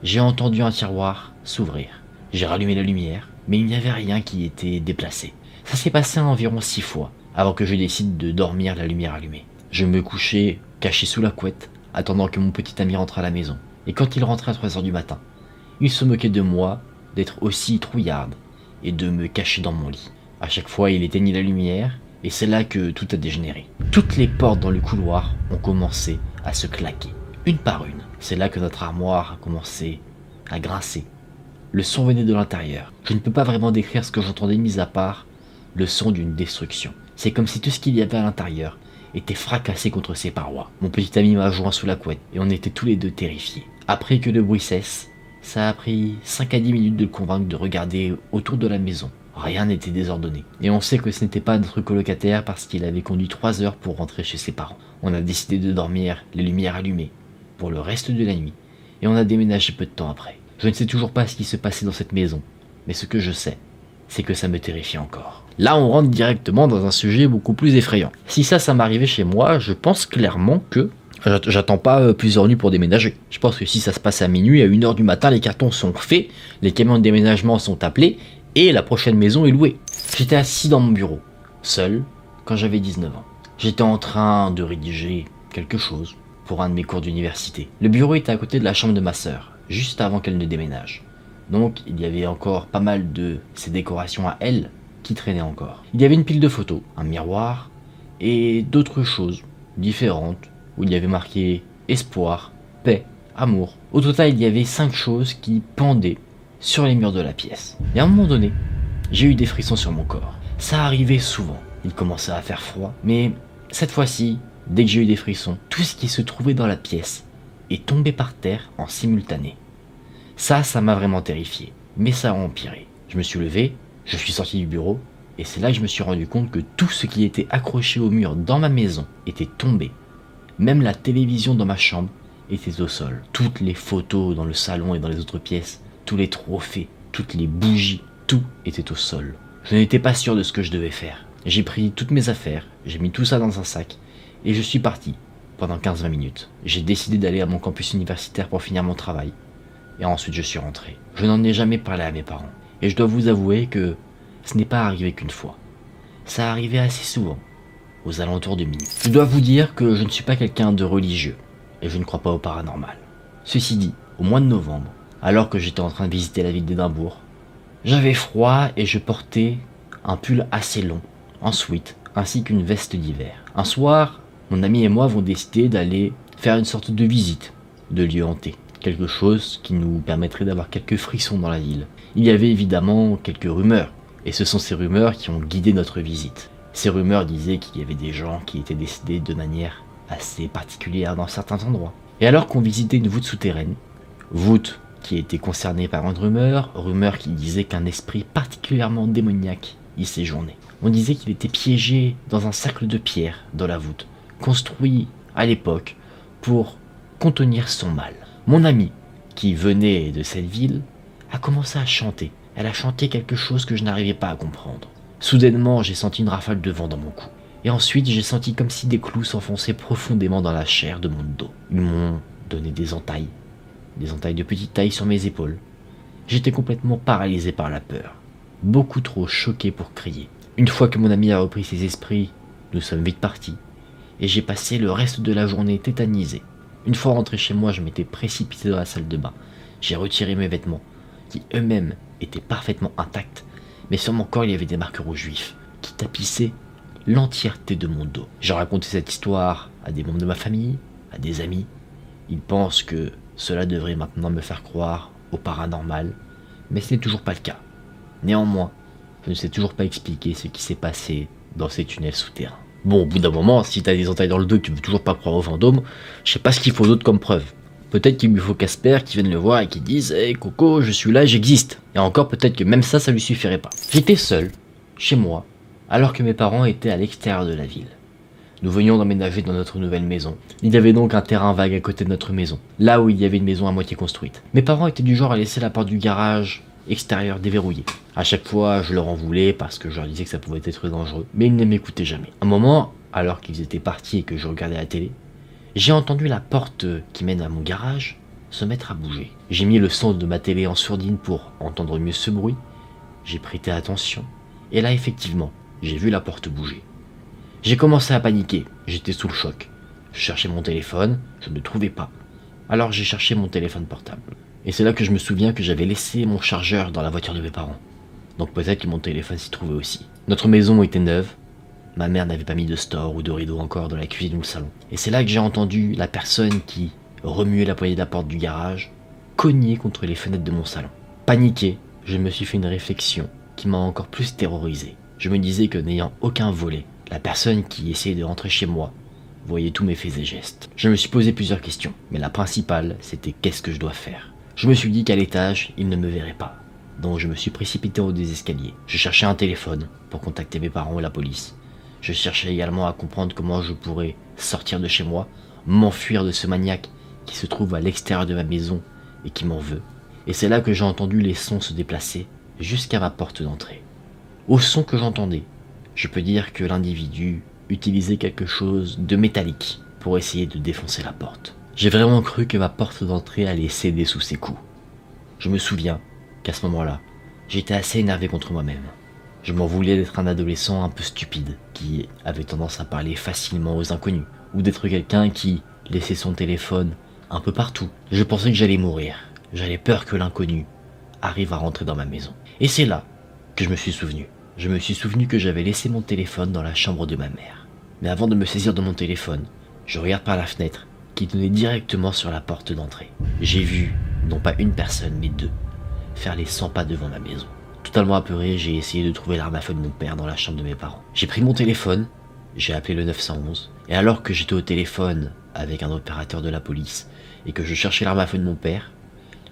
j'ai entendu un tiroir s'ouvrir. J'ai rallumé la lumière, mais il n'y avait rien qui était déplacé. Ça s'est passé environ 6 fois avant que je décide de dormir la lumière allumée. Je me couchais caché sous la couette, attendant que mon petit ami rentre à la maison. Et quand il rentrait à 3 heures du matin, il se moquait de moi d'être aussi trouillarde et de me cacher dans mon lit. À chaque fois, il éteignait la lumière et c'est là que tout a dégénéré. Toutes les portes dans le couloir ont commencé à se claquer, une par une. C'est là que notre armoire a commencé à grincer. Le son venait de l'intérieur. Je ne peux pas vraiment décrire ce que j'entendais mis à part le son d'une destruction. C'est comme si tout ce qu'il y avait à l'intérieur était fracassé contre ses parois. Mon petit ami m'a joint sous la couette et on était tous les deux terrifiés. Après que le bruit cesse, ça a pris 5 à 10 minutes de le convaincre de regarder autour de la maison. Rien n'était désordonné. Et on sait que ce n'était pas notre colocataire parce qu'il avait conduit 3 heures pour rentrer chez ses parents. On a décidé de dormir les lumières allumées pour le reste de la nuit et on a déménagé peu de temps après. Je ne sais toujours pas ce qui se passait dans cette maison, mais ce que je sais, c'est que ça me terrifie encore. Là, on rentre directement dans un sujet beaucoup plus effrayant. Si ça m'arrivait chez moi, je pense clairement que j'attends pas plusieurs nuits pour déménager. Je pense que si ça se passe à minuit, à 1 heure du matin, les cartons sont faits, les camions de déménagement sont appelés et la prochaine maison est louée. J'étais assis dans mon bureau, seul, quand j'avais 19 ans. J'étais en train de rédiger quelque chose pour un de mes cours d'université. Le bureau était à côté de la chambre de ma sœur, juste avant qu'elle ne déménage. Donc il y avait encore pas mal de ces décorations à elle qui traînaient encore. Il y avait une pile de photos, un miroir et d'autres choses différentes où il y avait marqué espoir, paix, amour. Au total, il y avait 5 choses qui pendaient sur les murs de la pièce. Et à un moment donné, j'ai eu des frissons sur mon corps. Ça arrivait souvent. Il commençait à faire froid, mais cette fois-ci, dès que j'ai eu des frissons, tout ce qui se trouvait dans la pièce est tombé par terre en simultané. Ça m'a vraiment terrifié, mais ça a empiré. Je me suis levé, je suis sorti du bureau, et c'est là que je me suis rendu compte que tout ce qui était accroché au mur dans ma maison était tombé. Même la télévision dans ma chambre était au sol. Toutes les photos dans le salon et dans les autres pièces, tous les trophées, toutes les bougies, tout était au sol. Je n'étais pas sûr de ce que je devais faire. J'ai pris toutes mes affaires, j'ai mis tout ça dans un sac, et je suis parti pendant 15-20 minutes. J'ai décidé d'aller à mon campus universitaire pour finir mon travail. Et ensuite je suis rentré. Je n'en ai jamais parlé à mes parents. Et je dois vous avouer que ce n'est pas arrivé qu'une fois. Ça arrivait assez souvent, aux alentours de minuit. Je dois vous dire que je ne suis pas quelqu'un de religieux, et je ne crois pas au paranormal. Ceci dit, au mois de novembre, alors que j'étais en train de visiter la ville d'Édimbourg, j'avais froid et je portais un pull assez long, en sweat, ainsi qu'une veste d'hiver. Un soir, mon ami et moi avons décidé d'aller faire une sorte de visite de lieu hanté. Quelque chose qui nous permettrait d'avoir quelques frissons dans la ville. Il y avait évidemment quelques rumeurs, et ce sont ces rumeurs qui ont guidé notre visite. Ces rumeurs disaient qu'il y avait des gens qui étaient décédés de manière assez particulière dans certains endroits. Et alors qu'on visitait une voûte souterraine, voûte qui était concerné par une rumeur qui disait qu'un esprit particulièrement démoniaque y séjournait. On disait qu'il était piégé dans un cercle de pierre dans la voûte, construit à l'époque pour contenir son mal. Mon amie, qui venait de cette ville, a commencé à chanter. Elle a chanté quelque chose que je n'arrivais pas à comprendre. Soudainement, j'ai senti une rafale de vent dans mon cou. Et ensuite, j'ai senti comme si des clous s'enfonçaient profondément dans la chair de mon dos. Ils m'ont donné des entailles de petite taille sur mes épaules. J'étais complètement paralysé par la peur, beaucoup trop choqué pour crier. Une fois que mon ami a repris ses esprits, nous sommes vite partis, et j'ai passé le reste de la journée tétanisé. Une fois rentré chez moi, je m'étais précipité dans la salle de bain. J'ai retiré mes vêtements, qui eux-mêmes étaient parfaitement intacts, mais sur mon corps il y avait des marqueurs juifs, qui tapissaient l'entièreté de mon dos. J'ai raconté cette histoire à des membres de ma famille, à des amis. Ils pensent que cela devrait maintenant me faire croire au paranormal, mais ce n'est toujours pas le cas. Néanmoins, je ne sais toujours pas expliquer ce qui s'est passé dans ces tunnels souterrains. Bon, au bout d'un moment, si t'as des entailles dans le dos et que tu veux toujours pas croire aux fantômes, je sais pas ce qu'il faut d'autre comme preuve. Peut-être qu'il lui faut Casper qui vienne le voir et qui dise « Hey Coco, je suis là, j'existe !» Et encore peut-être que même ça lui suffirait pas. J'étais seul, chez moi, alors que mes parents étaient à l'extérieur de la ville. Nous venions d'emménager dans notre nouvelle maison. Il y avait donc un terrain vague à côté de notre maison, là où il y avait une maison à moitié construite. Mes parents étaient du genre à laisser la porte du garage extérieur déverrouillée. À chaque fois, je leur en voulais parce que je leur disais que ça pouvait être dangereux, mais ils ne m'écoutaient jamais. Un moment, alors qu'ils étaient partis et que je regardais la télé, j'ai entendu la porte qui mène à mon garage se mettre à bouger. J'ai mis le son de ma télé en sourdine pour entendre mieux ce bruit. J'ai prêté attention, et là effectivement, j'ai vu la porte bouger. J'ai commencé à paniquer, j'étais sous le choc. Je cherchais mon téléphone, je ne le trouvais pas. Alors j'ai cherché mon téléphone portable. Et c'est là que je me souviens que j'avais laissé mon chargeur dans la voiture de mes parents. Donc peut-être que mon téléphone s'y trouvait aussi. Notre maison était neuve. Ma mère n'avait pas mis de store ou de rideau encore dans la cuisine ou le salon. Et c'est là que j'ai entendu la personne qui remuait la poignée de la porte du garage cogner contre les fenêtres de mon salon. Paniqué, je me suis fait une réflexion qui m'a encore plus terrorisé. Je me disais que n'ayant aucun volet, la personne qui essayait de rentrer chez moi voyait tous mes faits et gestes. Je me suis posé plusieurs questions, mais la principale, c'était qu'est-ce que je dois faire. Je me suis dit qu'à l'étage, il ne me verrait pas. Donc je me suis précipité au des escaliers. Je cherchais un téléphone pour contacter mes parents ou la police. Je cherchais également à comprendre comment je pourrais sortir de chez moi, m'enfuir de ce maniaque qui se trouve à l'extérieur de ma maison et qui m'en veut. Et c'est là que j'ai entendu les sons se déplacer jusqu'à ma porte d'entrée. Au son que j'entendais, je peux dire que l'individu utilisait quelque chose de métallique pour essayer de défoncer la porte. J'ai vraiment cru que ma porte d'entrée allait céder sous ses coups. Je me souviens qu'à ce moment-là, j'étais assez énervé contre moi-même. Je m'en voulais d'être un adolescent un peu stupide, qui avait tendance à parler facilement aux inconnus, ou d'être quelqu'un qui laissait son téléphone un peu partout. Je pensais que j'allais mourir, j'avais peur que l'inconnu arrive à rentrer dans ma maison. Et c'est là que je me suis souvenu. Je me suis souvenu que j'avais laissé mon téléphone dans la chambre de ma mère. Mais avant de me saisir de mon téléphone, je regarde par la fenêtre qui donnait directement sur la porte d'entrée. J'ai vu, non pas une personne, mais deux, faire les 100 pas devant ma maison. Totalement apeuré, j'ai essayé de trouver l'arme à feu de mon père dans la chambre de mes parents. J'ai pris mon téléphone, j'ai appelé le 911, et alors que j'étais au téléphone avec un opérateur de la police et que je cherchais l'arme à feu de mon père,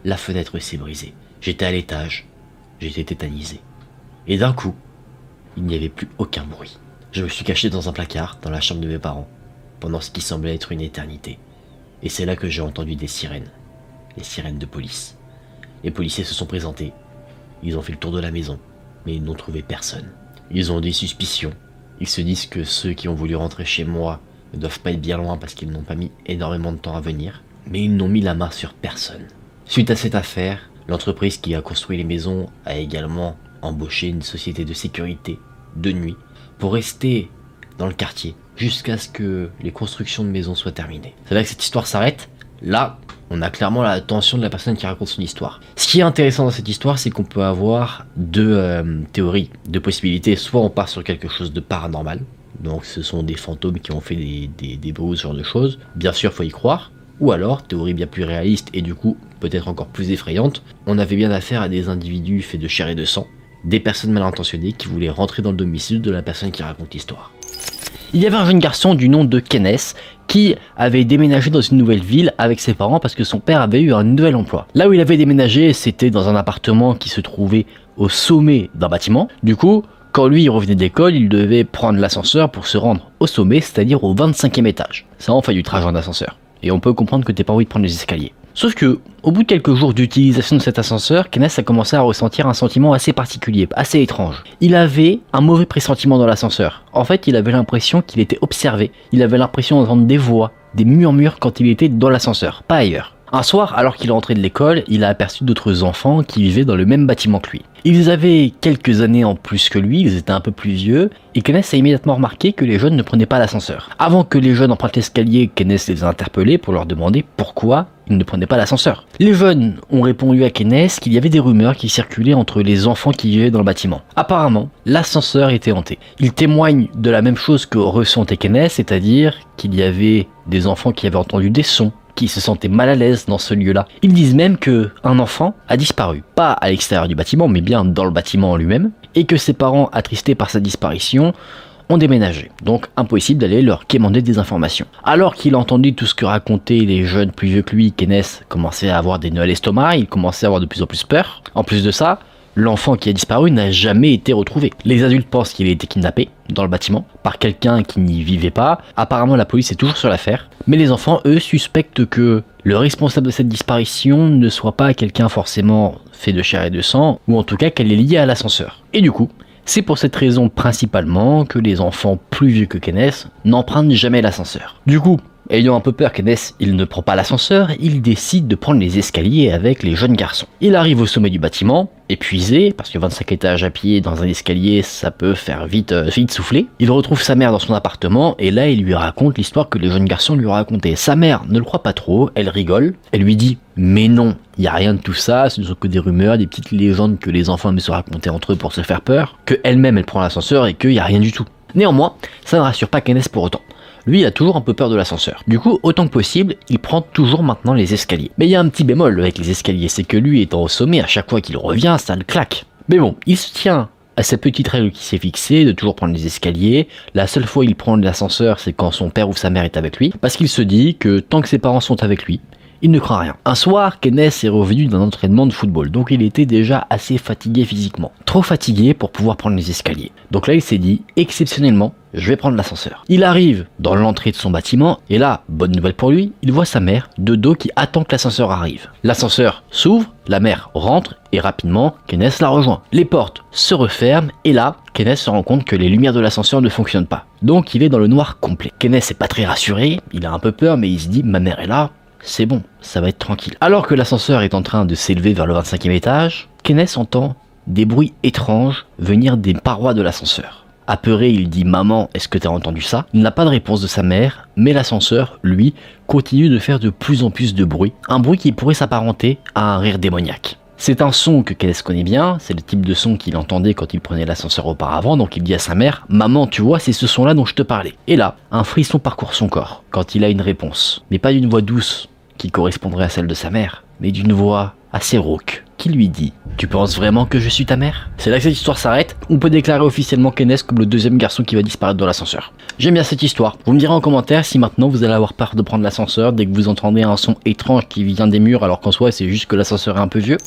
la fenêtre s'est brisée. J'étais à l'étage, j'étais tétanisé. Et d'un coup, il n'y avait plus aucun bruit. Je me suis caché dans un placard dans la chambre de mes parents, pendant ce qui semblait être une éternité. Et c'est là que j'ai entendu des sirènes, les sirènes de police. Les policiers se sont présentés, ils ont fait le tour de la maison, mais ils n'ont trouvé personne. Ils ont des suspicions, ils se disent que ceux qui ont voulu rentrer chez moi ne doivent pas être bien loin parce qu'ils n'ont pas mis énormément de temps à venir, mais ils n'ont mis la main sur personne. Suite à cette affaire, l'entreprise qui a construit les maisons a également embauché une société de sécurité de nuit pour rester dans le quartier jusqu'à ce que les constructions de maisons soient terminées. C'est là que cette histoire s'arrête. Là, on a clairement l'attention de la personne qui raconte son histoire. Ce qui est intéressant dans cette histoire, c'est qu'on peut avoir deux théories, deux possibilités. Soit on part sur quelque chose de paranormal, donc ce sont des fantômes qui ont fait des bruits, ce genre de choses. Bien sûr, faut y croire. Ou alors, théorie bien plus réaliste et du coup peut-être encore plus effrayante, on avait bien affaire à des individus faits de chair et de sang, des personnes mal intentionnées qui voulaient rentrer dans le domicile de la personne qui raconte l'histoire. Il y avait un jeune garçon du nom de Kenneth qui avait déménagé dans une nouvelle ville avec ses parents parce que son père avait eu un nouvel emploi. Là où il avait déménagé, c'était dans un appartement qui se trouvait au sommet d'un bâtiment. Du coup, quand lui il revenait d'école, il devait prendre l'ascenseur pour se rendre au sommet, c'est-à-dire au 25e étage. Ça en fait du trajet en ascenseur. Et on peut comprendre que t'es pas envie de prendre les escaliers. Sauf que, au bout de quelques jours d'utilisation de cet ascenseur, Kenneth a commencé à ressentir un sentiment assez particulier, assez étrange. Il avait un mauvais pressentiment dans l'ascenseur. En fait, il avait l'impression qu'il était observé. Il avait l'impression d'entendre des voix, des murmures quand il était dans l'ascenseur, pas ailleurs. Un soir, alors qu'il est rentré de l'école, il a aperçu d'autres enfants qui vivaient dans le même bâtiment que lui. Ils avaient quelques années en plus que lui, ils étaient un peu plus vieux, et Kenneth a immédiatement remarqué que les jeunes ne prenaient pas l'ascenseur. Avant que les jeunes empruntent l'escalier, Kenneth les a interpellés pour leur demander pourquoi ils ne prenaient pas l'ascenseur. Les jeunes ont répondu à Kenneth qu'il y avait des rumeurs qui circulaient entre les enfants qui vivaient dans le bâtiment. Apparemment, l'ascenseur était hanté. Ils témoignent de la même chose que ressentait Kenneth, c'est-à-dire qu'il y avait des enfants qui avaient entendu des sons, qui se sentaient mal à l'aise dans ce lieu-là. Ils disent même que un enfant a disparu, pas à l'extérieur du bâtiment, mais bien dans le bâtiment en lui-même, et que ses parents, attristés par sa disparition, ont déménagé. Donc impossible d'aller leur quémander des informations. Alors qu'il a entendu tout ce que racontaient les jeunes plus vieux que lui, Kenneth commençait à avoir des nœuds à l'estomac, il commençait à avoir de plus en plus peur. En plus de ça, l'enfant qui a disparu n'a jamais été retrouvé. Les adultes pensent qu'il a été kidnappé dans le bâtiment par quelqu'un qui n'y vivait pas. Apparemment la police est toujours sur l'affaire. Mais les enfants, eux, suspectent que le responsable de cette disparition ne soit pas quelqu'un forcément fait de chair et de sang, ou en tout cas qu'elle est liée à l'ascenseur. Et du coup, c'est pour cette raison principalement que les enfants plus vieux que Kenneth n'empruntent jamais l'ascenseur. Du coup, ayant un peu peur, Kenneth, il ne prend pas l'ascenseur, il décide de prendre les escaliers avec les jeunes garçons. Il arrive au sommet du bâtiment, épuisé, parce que 25 étages à pied dans un escalier, ça peut faire vite souffler. Il retrouve sa mère dans son appartement, et là il lui raconte l'histoire que les jeunes garçons lui ont racontée. Sa mère ne le croit pas trop, elle rigole, elle lui dit « Mais non, il n'y a rien de tout ça, ce ne sont que des rumeurs, des petites légendes que les enfants aiment se raconter entre eux pour se faire peur, que elle-même elle prend l'ascenseur et qu'il n'y a rien du tout. » Néanmoins, ça ne rassure pas Kenneth pour autant. Lui, il a toujours un peu peur de l'ascenseur. Du coup, autant que possible, il prend toujours maintenant les escaliers. Mais il y a un petit bémol avec les escaliers, c'est que lui étant au sommet, à chaque fois qu'il revient, ça le claque. Mais bon, il se tient à sa petite règle qui s'est fixée de toujours prendre les escaliers. La seule fois où il prend l'ascenseur, c'est quand son père ou sa mère est avec lui, parce qu'il se dit que tant que ses parents sont avec lui, il ne craint rien. Un soir, Kenneth est revenu d'un entraînement de football, donc il était déjà assez fatigué physiquement. Trop fatigué pour pouvoir prendre les escaliers. Donc là, il s'est dit, exceptionnellement, je vais prendre l'ascenseur. Il arrive dans l'entrée de son bâtiment, et là, bonne nouvelle pour lui, il voit sa mère de dos qui attend que l'ascenseur arrive. L'ascenseur s'ouvre, la mère rentre, et rapidement, Kenneth la rejoint. Les portes se referment, et là, Kenneth se rend compte que les lumières de l'ascenseur ne fonctionnent pas. Donc il est dans le noir complet. Kenneth n'est pas très rassuré, il a un peu peur, mais il se dit, ma mère est là, c'est bon, ça va être tranquille. Alors que l'ascenseur est en train de s'élever vers le 25e étage, Kenneth entend des bruits étranges venir des parois de l'ascenseur. Apeuré, il dit « Maman, est-ce que t'as entendu ça ?» Il n'a pas de réponse de sa mère, mais l'ascenseur, lui, continue de faire de plus en plus de bruit. Un bruit qui pourrait s'apparenter à un rire démoniaque. C'est un son que Kenneth connaît bien, c'est le type de son qu'il entendait quand il prenait l'ascenseur auparavant, donc il dit à sa mère « Maman, tu vois, c'est ce son-là dont je te parlais. » Et là, un frisson parcourt son corps quand il a une réponse, mais pas d'une voix douce qui correspondrait à celle de sa mère, mais d'une voix assez rauque, qui lui dit « Tu penses vraiment que je suis ta mère ?» C'est là que cette histoire s'arrête, on peut déclarer officiellement Kenneth comme le deuxième garçon qui va disparaître dans l'ascenseur. J'aime bien cette histoire, vous me direz en commentaire si maintenant vous allez avoir peur de prendre l'ascenseur dès que vous entendez un son étrange qui vient des murs alors qu'en soi c'est juste que l'ascenseur est un peu vieux.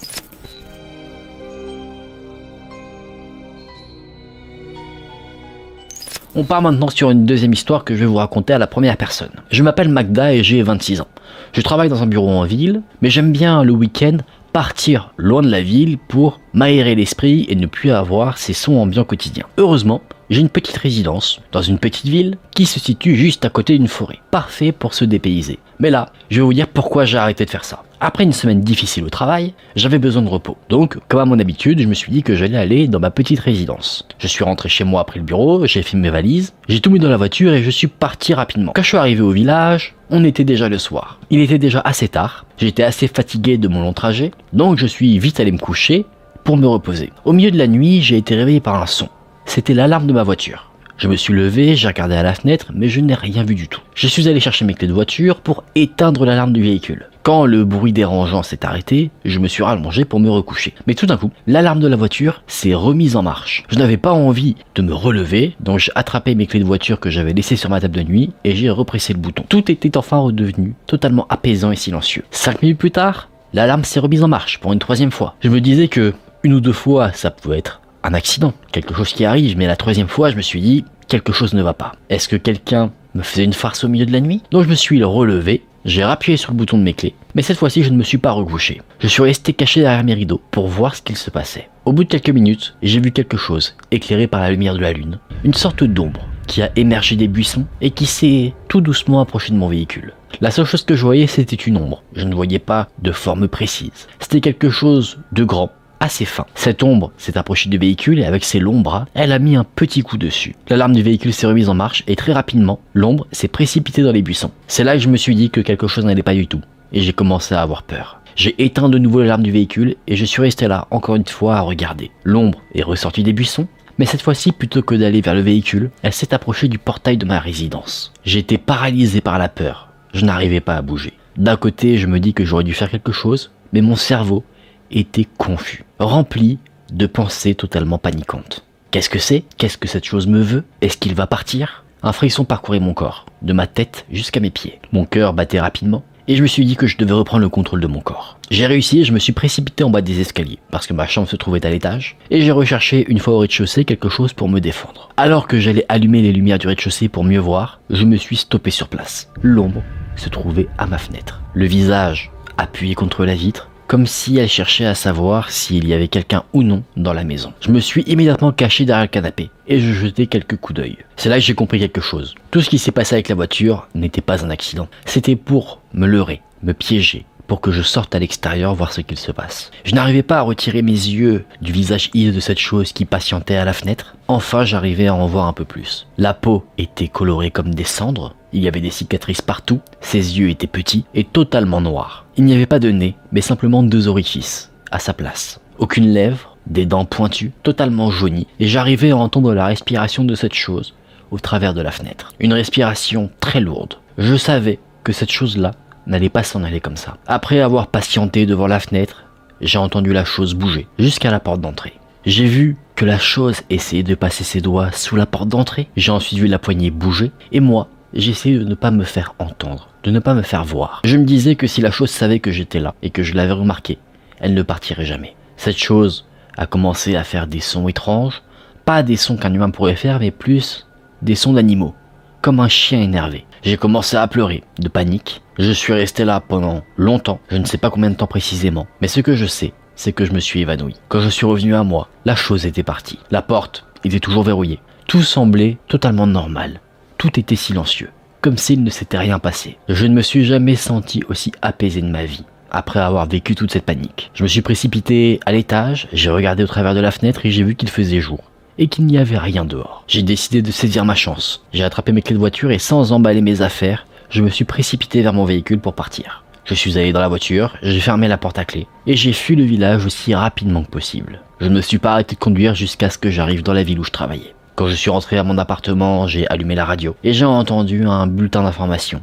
On part maintenant sur une deuxième histoire que je vais vous raconter à la première personne. Je m'appelle Magda et j'ai 26 ans. Je travaille dans un bureau en ville, mais j'aime bien le week-end partir loin de la ville pour m'aérer l'esprit et ne plus avoir ces sons ambiants quotidiens. Heureusement, j'ai une petite résidence dans une petite ville qui se situe juste à côté d'une forêt. Parfait pour se dépayser. Mais là, je vais vous dire pourquoi j'ai arrêté de faire ça. Après une semaine difficile au travail, j'avais besoin de repos. Donc, comme à mon habitude, je me suis dit que j'allais aller dans ma petite résidence. Je suis rentré chez moi après le bureau, j'ai fait mes valises, j'ai tout mis dans la voiture et je suis parti rapidement. Quand je suis arrivé au village, on était déjà le soir. Il était déjà assez tard, j'étais assez fatigué de mon long trajet, donc je suis vite allé me coucher pour me reposer. Au milieu de la nuit, j'ai été réveillé par un son. C'était l'alarme de ma voiture. Je me suis levé, j'ai regardé à la fenêtre, mais je n'ai rien vu du tout. Je suis allé chercher mes clés de voiture pour éteindre l'alarme du véhicule. Quand le bruit dérangeant s'est arrêté, je me suis rallongé pour me recoucher. Mais tout d'un coup, l'alarme de la voiture s'est remise en marche. Je n'avais pas envie de me relever, donc j'ai attrapé mes clés de voiture que j'avais laissées sur ma table de nuit et j'ai repressé le bouton. Tout était enfin redevenu totalement apaisant et silencieux. 5 minutes plus tard, l'alarme s'est remise en marche pour une 3e fois. Je me disais que une ou 2 fois, ça pouvait être un accident, quelque chose qui arrive, mais la 3e fois, je me suis dit, quelque chose ne va pas. Est-ce que quelqu'un me faisait une farce au milieu de la nuit? Donc je me suis relevé, j'ai rappuyé sur le bouton de mes clés, mais cette fois-ci, je ne me suis pas recouché. Je suis resté caché derrière mes rideaux pour voir ce qu'il se passait. Au bout de quelques minutes, j'ai vu quelque chose, éclairé par la lumière de la lune. Une sorte d'ombre qui a émergé des buissons et qui s'est tout doucement approché de mon véhicule. La seule chose que je voyais, c'était une ombre. Je ne voyais pas de forme précise. C'était quelque chose de grand, assez fin. Cette ombre s'est approchée du véhicule et avec ses longs bras, elle a mis un petit coup dessus. L'alarme du véhicule s'est remise en marche et très rapidement, l'ombre s'est précipitée dans les buissons. C'est là que je me suis dit que quelque chose n'allait pas du tout et j'ai commencé à avoir peur. J'ai éteint de nouveau l'alarme du véhicule et je suis resté là encore une fois à regarder. L'ombre est ressortie des buissons, mais cette fois-ci, plutôt que d'aller vers le véhicule, elle s'est approchée du portail de ma résidence. J'étais paralysé par la peur. Je n'arrivais pas à bouger. D'un côté, je me dis que j'aurais dû faire quelque chose, mais mon cerveau était confus, rempli de pensées totalement paniquantes. Qu'est-ce que c'est? Qu'est-ce que cette chose me veut? Est-ce qu'il va partir? Un frisson parcourait mon corps, de ma tête jusqu'à mes pieds. Mon cœur battait rapidement, et je me suis dit que je devais reprendre le contrôle de mon corps. J'ai réussi et je me suis précipité en bas des escaliers, parce que ma chambre se trouvait à l'étage, et j'ai recherché une fois au rez-de-chaussée quelque chose pour me défendre. Alors que j'allais allumer les lumières du rez-de-chaussée pour mieux voir, je me suis stoppé sur place. L'ombre se trouvait à ma fenêtre. Le visage appuyé contre la vitre, comme si elle cherchait à savoir s'il y avait quelqu'un ou non dans la maison. Je me suis immédiatement caché derrière le canapé et je jetai quelques coups d'œil. C'est là que j'ai compris quelque chose. Tout ce qui s'est passé avec la voiture n'était pas un accident. C'était pour me leurrer, me piéger, pour que je sorte à l'extérieur voir ce qu'il se passe. Je n'arrivais pas à retirer mes yeux du visage hideux de cette chose qui patientait à la fenêtre. Enfin, j'arrivais à en voir un peu plus. La peau était colorée comme des cendres, il y avait des cicatrices partout, ses yeux étaient petits et totalement noirs. Il n'y avait pas de nez, mais simplement 2 orifices, à sa place. Aucune lèvre, des dents pointues, totalement jaunies, et j'arrivais à entendre la respiration de cette chose au travers de la fenêtre. Une respiration très lourde. Je savais que cette chose-là n'allait pas s'en aller comme ça. Après avoir patienté devant la fenêtre, j'ai entendu la chose bouger jusqu'à la porte d'entrée. J'ai vu que la chose essayait de passer ses doigts sous la porte d'entrée. J'ai ensuite vu la poignée bouger et moi, j'ai essayé de ne pas me faire entendre, de ne pas me faire voir. Je me disais que si la chose savait que j'étais là et que je l'avais remarqué, elle ne partirait jamais. Cette chose a commencé à faire des sons étranges, pas des sons qu'un humain pourrait faire, mais plus des sons d'animaux, comme un chien énervé. J'ai commencé à pleurer, de panique. Je suis resté là pendant longtemps, je ne sais pas combien de temps précisément, mais ce que je sais, c'est que je me suis évanoui. Quand je suis revenu à moi, la chose était partie. La porte était toujours verrouillée. Tout semblait totalement normal. Tout était silencieux, comme s'il ne s'était rien passé. Je ne me suis jamais senti aussi apaisé de ma vie, après avoir vécu toute cette panique. Je me suis précipité à l'étage, j'ai regardé au travers de la fenêtre et j'ai vu qu'il faisait jour, et qu'il n'y avait rien dehors. J'ai décidé de saisir ma chance. J'ai attrapé mes clés de voiture et sans emballer mes affaires, je me suis précipité vers mon véhicule pour partir. Je suis allé dans la voiture, j'ai fermé la porte à clé, et j'ai fui le village aussi rapidement que possible. Je ne me suis pas arrêté de conduire jusqu'à ce que j'arrive dans la ville où je travaillais. Quand je suis rentré à mon appartement, j'ai allumé la radio, et j'ai entendu un bulletin d'information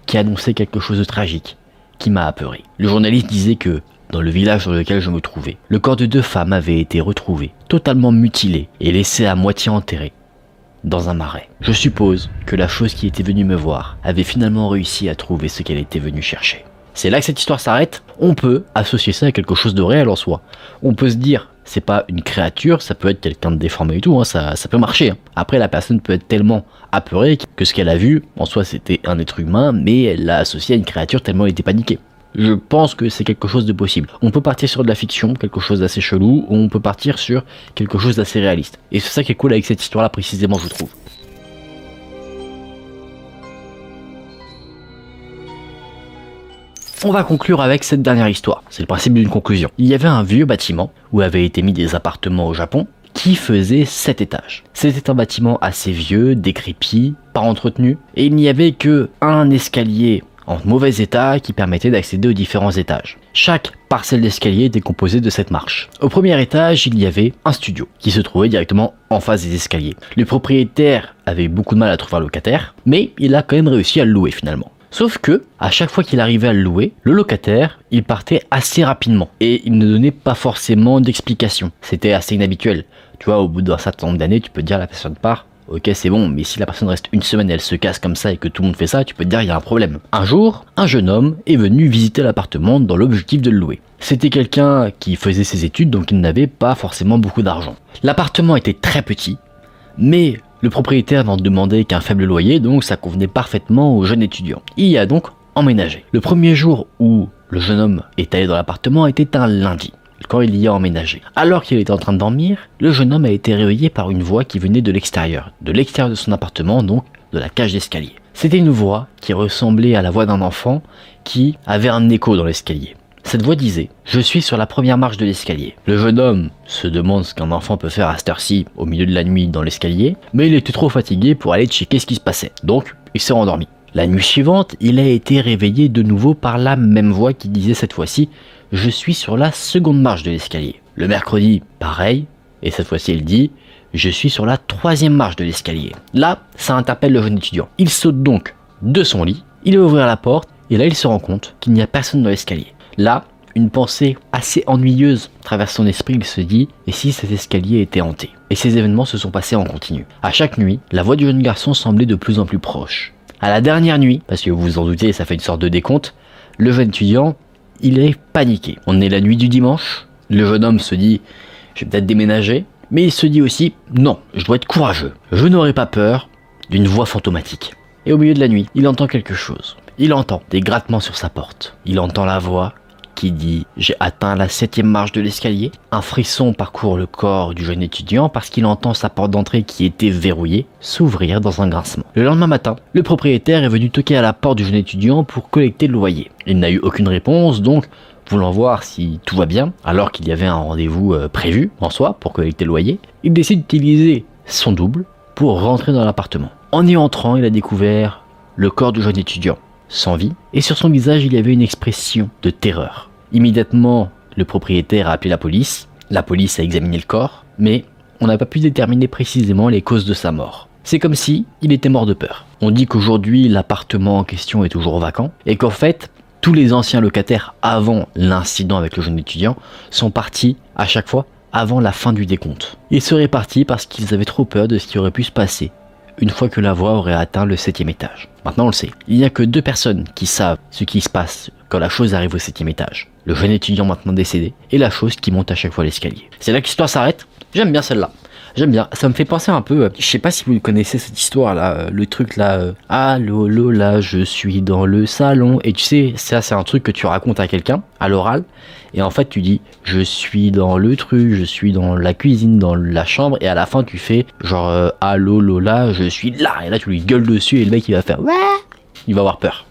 qui annonçait quelque chose de tragique, qui m'a apeuré. Le journaliste disait que, dans le village dans lequel je me trouvais, le corps de 2 femmes avait été retrouvé, totalement mutilé et laissé à moitié enterré dans un marais. Je suppose que la chose qui était venue me voir avait finalement réussi à trouver ce qu'elle était venue chercher. C'est là que cette histoire s'arrête. On peut associer ça à quelque chose de réel en soi. On peut se dire, c'est pas une créature, ça peut être quelqu'un de déformé et tout, hein, ça peut marcher. Après, la personne peut être tellement apeurée que ce qu'elle a vu, en soi c'était un être humain, mais elle l'a associé à une créature tellement elle était paniquée. Je pense que c'est quelque chose de possible. On peut partir sur de la fiction, quelque chose d'assez chelou, ou on peut partir sur quelque chose d'assez réaliste. Et c'est ça qui est cool avec cette histoire-là précisément, je trouve. On va conclure avec cette dernière histoire. C'est le principe d'une conclusion. Il y avait un vieux bâtiment où avaient été mis des appartements au Japon qui faisait 7 étages. C'était un bâtiment assez vieux, décrépit, pas entretenu, et il n'y avait que un escalier en mauvais état qui permettait d'accéder aux différents étages. Chaque parcelle d'escalier était composée de 7 marches. Au premier étage, il y avait un studio qui se trouvait directement en face des escaliers. Le propriétaire avait beaucoup de mal à trouver un locataire, mais il a quand même réussi à le louer finalement. Sauf que, à chaque fois qu'il arrivait à le louer, le locataire, il partait assez rapidement et il ne donnait pas forcément d'explication. C'était assez inhabituel. Tu vois, au bout d'un certain nombre d'années, tu peux te dire la personne part, ok c'est bon, mais si la personne reste une semaine et elle se casse comme ça et que tout le monde fait ça, tu peux te dire il y a un problème. Un jour, un jeune homme est venu visiter l'appartement dans l'objectif de le louer. C'était quelqu'un qui faisait ses études, donc il n'avait pas forcément beaucoup d'argent. L'appartement était très petit, mais le propriétaire n'en demandait qu'un faible loyer, donc ça convenait parfaitement au jeune étudiant. Il y a donc emménagé. Le premier jour où le jeune homme est allé dans l'appartement était un lundi, quand il y a emménagé. Alors qu'il était en train de dormir, le jeune homme a été réveillé par une voix qui venait de l'extérieur de son appartement, donc de la cage d'escalier. C'était une voix qui ressemblait à la voix d'un enfant qui avait un écho dans l'escalier. Cette voix disait « Je suis sur la première marche de l'escalier ». Le jeune homme se demande ce qu'un enfant peut faire à cette heure-ci au milieu de la nuit dans l'escalier, mais il était trop fatigué pour aller checker ce qui se passait, donc il s'est rendormi. La nuit suivante, il a été réveillé de nouveau par la même voix qui disait cette fois-ci « Je suis sur la seconde marche de l'escalier ». Le mercredi, pareil, et cette fois-ci il dit « Je suis sur la troisième marche de l'escalier ». Là, ça interpelle le jeune étudiant. Il saute donc de son lit, il va ouvrir la porte, et là il se rend compte qu'il n'y a personne dans l'escalier. Là, une pensée assez ennuyeuse traverse son esprit, il se dit « Et si cet escalier était hanté ?» Et ces événements se sont passés en continu. À chaque nuit, la voix du jeune garçon semblait de plus en plus proche. À la dernière nuit, parce que vous vous en doutez, ça fait une sorte de décompte, le jeune étudiant, il est paniqué. On est la nuit du dimanche, le jeune homme se dit « Je vais peut-être déménager », mais il se dit aussi « Non, je dois être courageux, je n'aurai pas peur d'une voix fantomatique ». Et au milieu de la nuit, il entend quelque chose. Il entend des grattements sur sa porte. Il entend la voix qui dit « J'ai atteint la 7e marche de l'escalier ». Un frisson parcourt le corps du jeune étudiant parce qu'il entend sa porte d'entrée qui était verrouillée s'ouvrir dans un grincement. Le lendemain matin, le propriétaire est venu toquer à la porte du jeune étudiant pour collecter le loyer. Il n'a eu aucune réponse, donc voulant voir si tout va bien, alors qu'il y avait un rendez-vous prévu en soi pour collecter le loyer, il décide d'utiliser son double pour rentrer dans l'appartement. En y entrant, il a découvert le corps du jeune étudiant, sans vie, et sur son visage il y avait une expression de terreur. Immédiatement, le propriétaire a appelé la police a examiné le corps, mais on n'a pas pu déterminer précisément les causes de sa mort. C'est comme si il était mort de peur. On dit qu'aujourd'hui l'appartement en question est toujours vacant, et qu'en fait, tous les anciens locataires avant l'incident avec le jeune étudiant sont partis à chaque fois avant la fin du décompte. Ils seraient partis parce qu'ils avaient trop peur de ce qui aurait pu se passer une fois que la voix aurait atteint le 7e étage. Maintenant on le sait, il n'y a que 2 personnes qui savent ce qui se passe quand la chose arrive au 7e étage. Le jeune étudiant maintenant décédé et la chose qui monte à chaque fois l'escalier. C'est là que l'histoire s'arrête. J'aime bien celle-là. J'aime bien, ça me fait penser un peu, je sais pas si vous connaissez cette histoire là, le truc là, allô Lola, je suis dans le salon, et tu sais, ça c'est un truc que tu racontes à quelqu'un, à l'oral, et en fait tu dis, je suis dans le truc, je suis dans la cuisine, dans la chambre, et à la fin tu fais, genre, allô Lola, je suis là, et là tu lui gueules dessus, et le mec il va faire, ouais, il va avoir peur.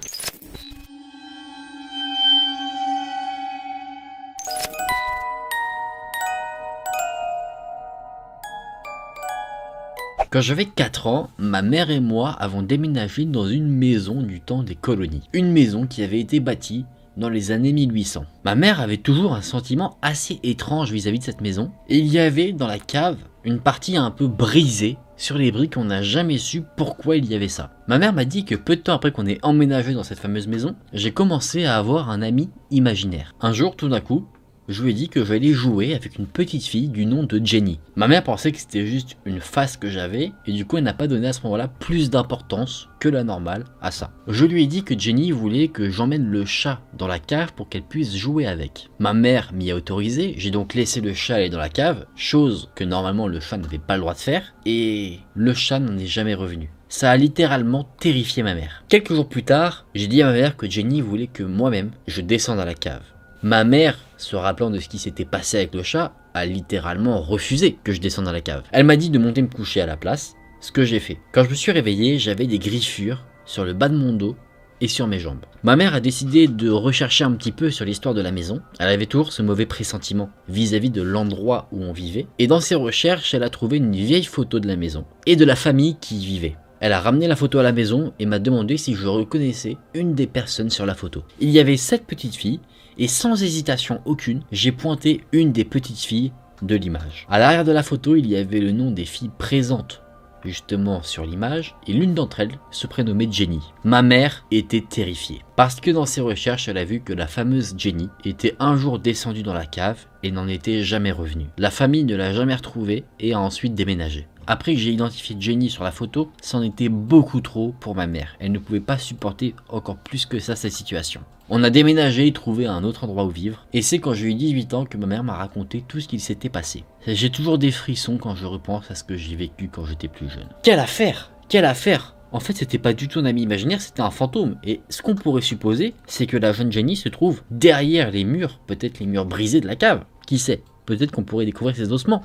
Quand j'avais 4 ans, ma mère et moi avons déménagé dans une maison du temps des colonies. Une maison qui avait été bâtie dans les années 1800. Ma mère avait toujours un sentiment assez étrange vis-à-vis de cette maison. Et il y avait dans la cave une partie un peu brisée sur les briques, on n'a jamais su pourquoi il y avait ça. Ma mère m'a dit que peu de temps après qu'on ait emménagé dans cette fameuse maison, j'ai commencé à avoir un ami imaginaire. Un jour, tout d'un coup, je lui ai dit que j'allais jouer avec une petite fille du nom de Jenny. Ma mère pensait que c'était juste une face que j'avais, et du coup elle n'a pas donné à ce moment-là plus d'importance que la normale à ça. Je lui ai dit que Jenny voulait que j'emmène le chat dans la cave pour qu'elle puisse jouer avec. Ma mère m'y a autorisé, j'ai donc laissé le chat aller dans la cave, chose que normalement le chat n'avait pas le droit de faire, et le chat n'en est jamais revenu. Ça a littéralement terrifié ma mère. Quelques jours plus tard, j'ai dit à ma mère que Jenny voulait que moi-même je descende à la cave. Ma mère, se rappelant de ce qui s'était passé avec le chat, a littéralement refusé que je descende à la cave. Elle m'a dit de monter me coucher à la place, ce que j'ai fait. Quand je me suis réveillé, j'avais des griffures sur le bas de mon dos et sur mes jambes. Ma mère a décidé de rechercher un petit peu sur l'histoire de la maison. Elle avait toujours ce mauvais pressentiment vis-à-vis de l'endroit où on vivait. Et dans ses recherches, elle a trouvé une vieille photo de la maison et de la famille qui y vivait. Elle a ramené la photo à la maison et m'a demandé si je reconnaissais une des personnes sur la photo. Il y avait 7 petites filles et sans hésitation aucune, j'ai pointé une des petites filles de l'image. À l'arrière de la photo, il y avait le nom des filles présentes justement sur l'image, et l'une d'entre elles se prénommait Jenny. Ma mère était terrifiée, parce que dans ses recherches, elle a vu que la fameuse Jenny était un jour descendue dans la cave et n'en était jamais revenue. La famille ne l'a jamais retrouvée et a ensuite déménagé. Après que j'ai identifié Jenny sur la photo, c'en était beaucoup trop pour ma mère. Elle ne pouvait pas supporter encore plus que ça cette situation. On a déménagé et trouvé un autre endroit où vivre, et c'est quand j'ai eu 18 ans que ma mère m'a raconté tout ce qu'il s'était passé. J'ai toujours des frissons quand je repense à ce que j'ai vécu quand j'étais plus jeune. Quelle affaire! Quelle affaire! En fait, c'était pas du tout un ami imaginaire, c'était un fantôme. Et ce qu'on pourrait supposer, c'est que la jeune Jenny se trouve derrière les murs, peut-être les murs brisés de la cave. Qui sait? Peut-être qu'on pourrait découvrir ses ossements.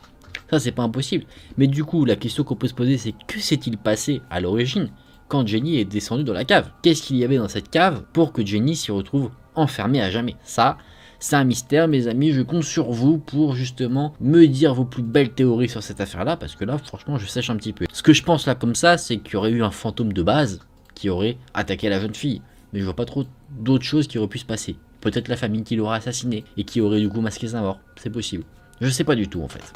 Ça, c'est pas impossible. Mais du coup, la question qu'on peut se poser, c'est que s'est-il passé à l'origine quand Jenny est descendue dans la cave? Qu'est-ce qu'il y avait dans cette cave pour que Jenny s'y retrouve enfermée à jamais? Ça, c'est un mystère, mes amis. Je compte sur vous pour justement me dire vos plus belles théories sur cette affaire-là, parce que là, franchement, je sèche un petit peu. Ce que je pense là comme ça, c'est qu'il y aurait eu un fantôme de base qui aurait attaqué la jeune fille. Mais je vois pas trop d'autres choses qui auraient pu se passer. Peut-être la famille qui l'aurait assassiné et qui aurait du coup masqué sa mort. C'est possible. Je sais pas du tout en fait.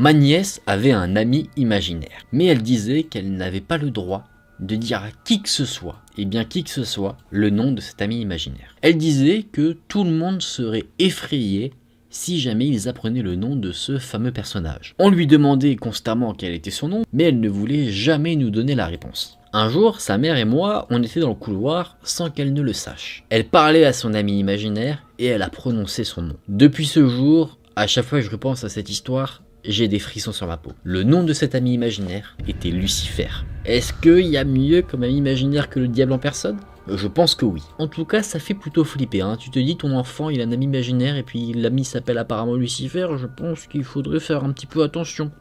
Ma nièce avait un ami imaginaire, mais elle disait qu'elle n'avait pas le droit de dire à qui que ce soit, et bien qui que ce soit, le nom de cet ami imaginaire. Elle disait que tout le monde serait effrayé si jamais ils apprenaient le nom de ce fameux personnage. On lui demandait constamment quel était son nom, mais elle ne voulait jamais nous donner la réponse. Un jour, sa mère et moi, on était dans le couloir sans qu'elle ne le sache. Elle parlait à son ami imaginaire et elle a prononcé son nom. Depuis ce jour, à chaque fois que je repense à cette histoire, j'ai des frissons sur ma peau. Le nom de cet ami imaginaire était Lucifer. Est-ce qu'il y a mieux comme ami imaginaire que le diable en personne? Je pense que oui. En tout cas, ça fait plutôt flipper. Hein. Tu te dis, ton enfant, il a un ami imaginaire et puis l'ami s'appelle apparemment Lucifer. Je pense qu'il faudrait faire un petit peu attention.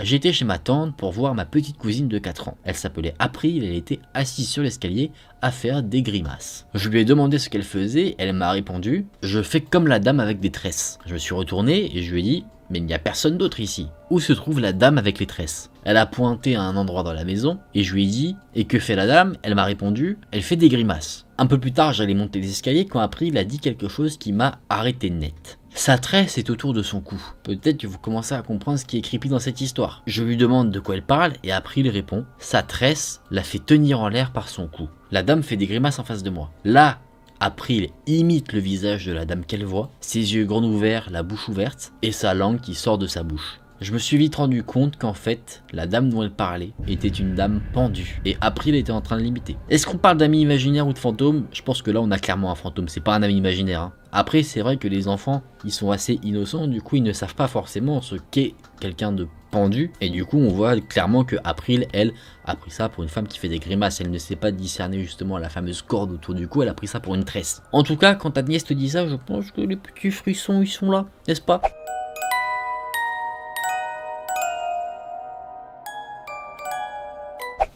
J'étais chez ma tante pour voir ma petite cousine de 4 ans. Elle s'appelait April et elle était assise sur l'escalier à faire des grimaces. Je lui ai demandé ce qu'elle faisait, elle m'a répondu « Je fais comme la dame avec des tresses ». Je me suis retourné et je lui ai dit « Mais il n'y a personne d'autre ici. Où se trouve la dame avec les tresses ?» Elle a pointé à un endroit dans la maison et je lui ai dit « Et que fait la dame ?» Elle m'a répondu « Elle fait des grimaces ». Un peu plus tard, j'allais monter les escaliers quand April a dit quelque chose qui m'a arrêté net. Sa tresse est autour de son cou. Peut-être que vous commencez à comprendre ce qui est creepy dans cette histoire. Je lui demande de quoi elle parle et April répond « Sa tresse la fait tenir en l'air par son cou ». La dame fait des grimaces en face de moi. Là, April imite le visage de la dame qu'elle voit, ses yeux grands ouverts, la bouche ouverte et sa langue qui sort de sa bouche. Je me suis vite rendu compte qu'en fait, la dame dont elle parlait était une dame pendue, et April était en train de l'imiter. Est-ce qu'on parle d'amis imaginaires ou de fantômes? Je pense que là on a clairement un fantôme, c'est pas un ami imaginaire. Hein. Après c'est vrai que les enfants, ils sont assez innocents, du coup ils ne savent pas forcément ce qu'est quelqu'un de pendu, et du coup on voit clairement que April, elle, a pris ça pour une femme qui fait des grimaces, elle ne sait pas discerner justement la fameuse corde autour du cou, elle a pris ça pour une tresse. En tout cas, quand ta nièce te dit ça, je pense que les petits frissons ils sont là, n'est-ce pas?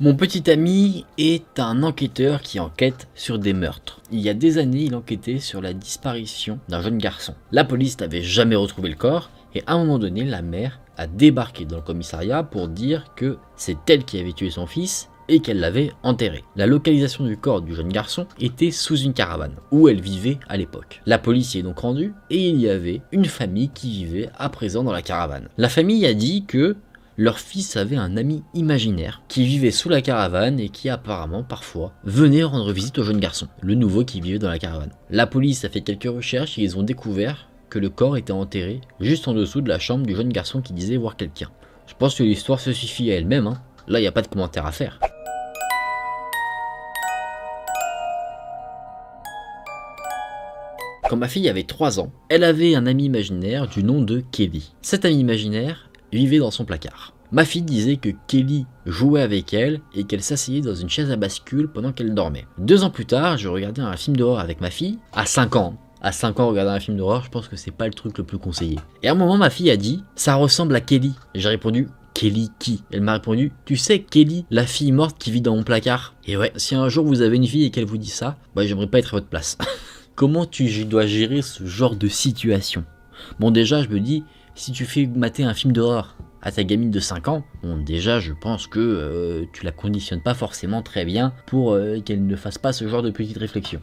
Mon petit ami est un enquêteur qui enquête sur des meurtres. Il y a des années, il enquêtait sur la disparition d'un jeune garçon. La police n'avait jamais retrouvé le corps et à un moment donné, la mère a débarqué dans le commissariat pour dire que c'est elle qui avait tué son fils et qu'elle l'avait enterré. La localisation du corps du jeune garçon était sous une caravane où elle vivait à l'époque. La police y est donc rendue et il y avait une famille qui vivait à présent dans la caravane. La famille a dit que leur fils avait un ami imaginaire qui vivait sous la caravane et qui apparemment parfois venait rendre visite au jeune garçon, le nouveau qui vivait dans la caravane. La police a fait quelques recherches et ils ont découvert que le corps était enterré juste en dessous de la chambre du jeune garçon qui disait voir quelqu'un. Je pense que l'histoire se suffit à elle-même, hein. Là il n'y a pas de commentaire à faire. Quand ma fille avait 3 ans, elle avait un ami imaginaire du nom de Kelly. Cet ami imaginaire vivait dans son placard. Ma fille disait que Kelly jouait avec elle et qu'elle s'asseyait dans une chaise à bascule pendant qu'elle dormait. 2 ans plus tard, je regardais un film d'horreur avec ma fille, à 5 ans. À 5 ans, regarder un film d'horreur, je pense que c'est pas le truc le plus conseillé. Et à un moment, ma fille a dit « Ça ressemble à Kelly ». J'ai répondu Kelly qui? Elle m'a répondu, tu sais Kelly, la fille morte qui vit dans mon placard. Et ouais, si un jour vous avez une fille et qu'elle vous dit ça, bah j'aimerais pas être à votre place. Comment tu dois gérer ce genre de situation? Bon déjà je me dis, si tu fais mater un film d'horreur à ta gamine de 5 ans, bon déjà je pense que tu la conditionnes pas forcément très bien pour qu'elle ne fasse pas ce genre de petites réflexions.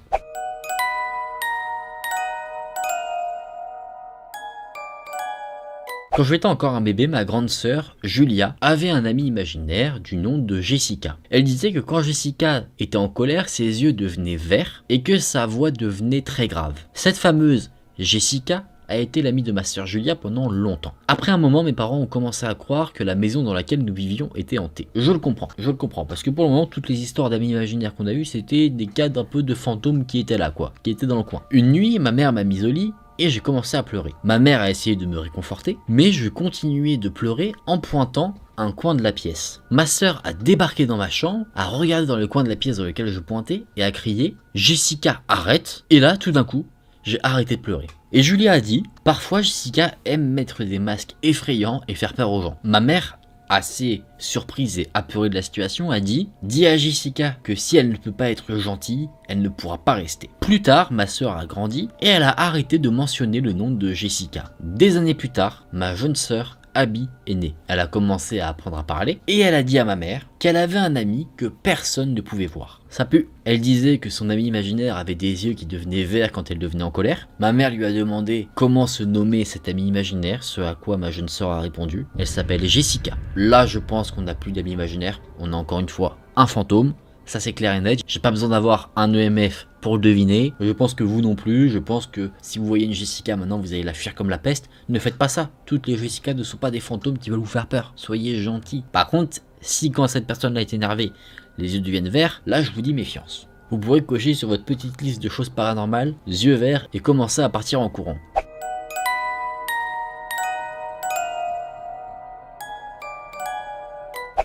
Quand j'étais encore un bébé, ma grande sœur, Julia, avait un ami imaginaire du nom de Jessica. Elle disait que quand Jessica était en colère, ses yeux devenaient verts et que sa voix devenait très grave. Cette fameuse Jessica a été l'amie de ma sœur Julia pendant longtemps. Après un moment, mes parents ont commencé à croire que la maison dans laquelle nous vivions était hantée. Je le comprends, parce que pour le moment, toutes les histoires d'amis imaginaires qu'on a eues, c'était des cas d'un peu de fantômes qui étaient là, quoi, qui étaient dans le coin. Une nuit, ma mère m'a mise au lit, et j'ai commencé à pleurer. Ma mère a essayé de me réconforter, mais je continuais de pleurer en pointant un coin de la pièce. Ma sœur a débarqué dans ma chambre, a regardé dans le coin de la pièce dans lequel je pointais, et a crié « Jessica, arrête !» Et là, tout d'un coup, j'ai arrêté de pleurer. Et Julia a dit « Parfois, Jessica aime mettre des masques effrayants et faire peur aux gens. » Ma mère, assez surprise et apeurée de la situation, a dit « Dis à Jessica que si elle ne peut pas être gentille, elle ne pourra pas rester. » Plus tard, ma sœur a grandi et elle a arrêté de mentionner le nom de Jessica. Des années plus tard, ma jeune sœur Abby est née. Elle a commencé à apprendre à parler et elle a dit à ma mère qu'elle avait un ami que personne ne pouvait voir. Ça pue. Elle disait que son ami imaginaire avait des yeux qui devenaient verts quand elle devenait en colère. Ma mère lui a demandé comment se nommait cet ami imaginaire, ce à quoi ma jeune sœur a répondu. Elle s'appelle Jessica. Là, je pense qu'on n'a plus d'amis imaginaires. On a encore une fois un fantôme. Ça c'est clair et net, j'ai pas besoin d'avoir un EMF pour le deviner, je pense que vous non plus, je pense que si vous voyez une Jessica maintenant vous allez la fuir comme la peste, ne faites pas ça, toutes les Jessica ne sont pas des fantômes qui veulent vous faire peur, soyez gentils. Par contre, si quand cette personne là est énervée, les yeux deviennent verts, là je vous dis méfiance. Vous pourrez cocher sur votre petite liste de choses paranormales, yeux verts et commencer à partir en courant.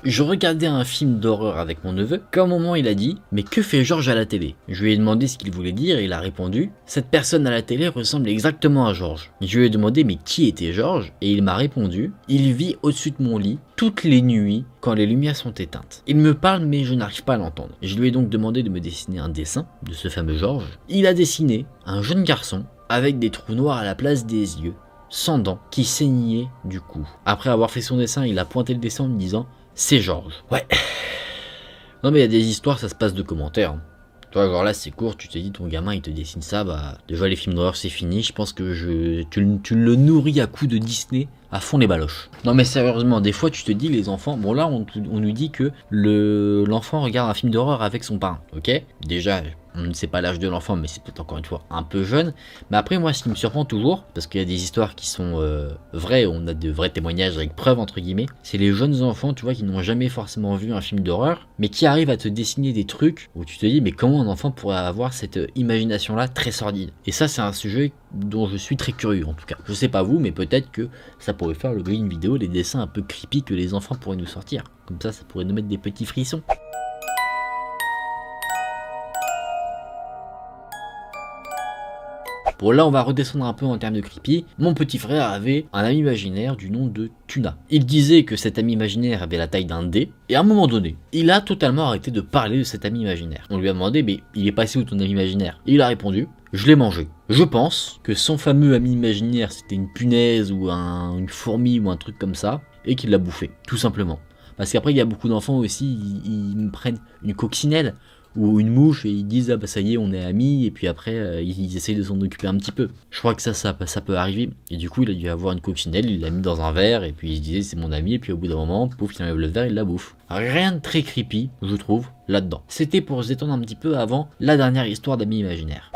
Je regardais un film d'horreur avec mon neveu, qu'à un moment il a dit « Mais que fait Georges à la télé ?» Je lui ai demandé ce qu'il voulait dire et il a répondu « Cette personne à la télé ressemble exactement à Georges. » Je lui ai demandé « Mais qui était Georges ?» Et il m'a répondu « Il vit au-dessus de mon lit toutes les nuits quand les lumières sont éteintes. » Il me parle mais je n'arrive pas à l'entendre. Je lui ai donc demandé de me dessiner un dessin de ce fameux Georges. Il a dessiné un jeune garçon avec des trous noirs à la place des yeux, sans dents, qui saignaient du cou. Après avoir fait son dessin, il a pointé le dessin en me disant c'est Georges. Ouais. Non mais il y a des histoires, ça se passe de commentaires. Toi, genre là c'est court, tu te dis ton gamin il te dessine ça, bah déjà les films d'horreur c'est fini, je pense que tu le nourris à coups de Disney à fond les baloches. Non mais sérieusement, des fois tu te dis les enfants, bon là on nous dit que l'enfant regarde un film d'horreur avec son parrain, ok? Déjà, on ne sait pas l'âge de l'enfant, mais c'est peut-être encore une fois un peu jeune. Mais après, moi, ce qui me surprend toujours, parce qu'il y a des histoires qui sont vraies, on a de vrais témoignages avec preuves, entre guillemets, c'est les jeunes enfants, tu vois, qui n'ont jamais forcément vu un film d'horreur, mais qui arrivent à te dessiner des trucs où tu te dis, mais comment un enfant pourrait avoir cette imagination-là très sordide? Et ça, c'est un sujet dont je suis très curieux, en tout cas. Je sais pas vous, mais peut-être que ça pourrait faire l'objet d'une vidéo, les dessins un peu creepy que les enfants pourraient nous sortir. Comme ça pourrait nous mettre des petits frissons. Bon là on va redescendre un peu en termes de creepy. Mon petit frère avait un ami imaginaire du nom de Tuna. Il disait que cet ami imaginaire avait la taille d'un dé, et à un moment donné, il a totalement arrêté de parler de cet ami imaginaire. On lui a demandé mais il est passé où ton ami imaginaire? Et il a répondu je l'ai mangé. Je pense que son fameux ami imaginaire c'était une punaise ou une fourmi ou un truc comme ça, et qu'il l'a bouffé, tout simplement. Parce qu'après il y a beaucoup d'enfants aussi, ils me prennent une coccinelle ou une mouche et ils disent ah bah ça y est on est amis, et puis après ils essayent de s'en occuper un petit peu. Je crois que ça peut arriver, et du coup il a dû avoir une coccinelle, il l'a mis dans un verre et puis il se disait c'est mon ami, et puis au bout d'un moment pouf il enlève le verre, il la bouffe. Rien de très creepy je trouve là-dedans. C'était pour se détendre un petit peu avant la dernière histoire d'amis imaginaires.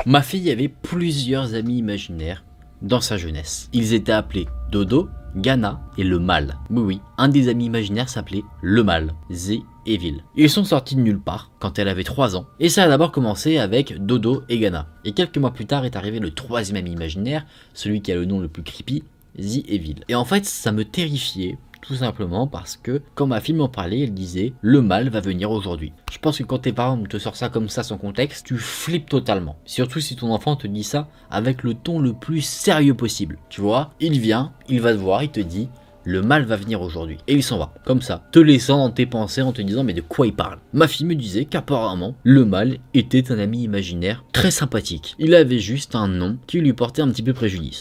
Ma fille avait plusieurs amis imaginaires dans sa jeunesse. Ils étaient appelés Dodo, Ghana et le Mal. Oui, un des amis imaginaires s'appelait le Mal, Zé et Ville. Ils sont sortis de nulle part quand elle avait 3 ans, et ça a d'abord commencé avec Dodo et Ghana. Et quelques mois plus tard est arrivé le troisième ami imaginaire, celui qui a le nom le plus creepy, Zé et Ville. Et en fait, ça me terrifiait, Tout simplement parce que quand ma fille m'en parlait, elle disait le mal va venir aujourd'hui. Je pense que quand tes parents te sortent ça comme ça sans contexte, tu flippes totalement. Surtout si ton enfant te dit ça avec le ton le plus sérieux possible. Tu vois, il vient, il va te voir, il te dit le mal va venir aujourd'hui. Et il s'en va, comme ça, te laissant dans tes pensées en te disant mais de quoi il parle. Ma fille me disait qu'apparemment, le mal était un ami imaginaire très sympathique. Il avait juste un nom qui lui portait un petit peu préjudice.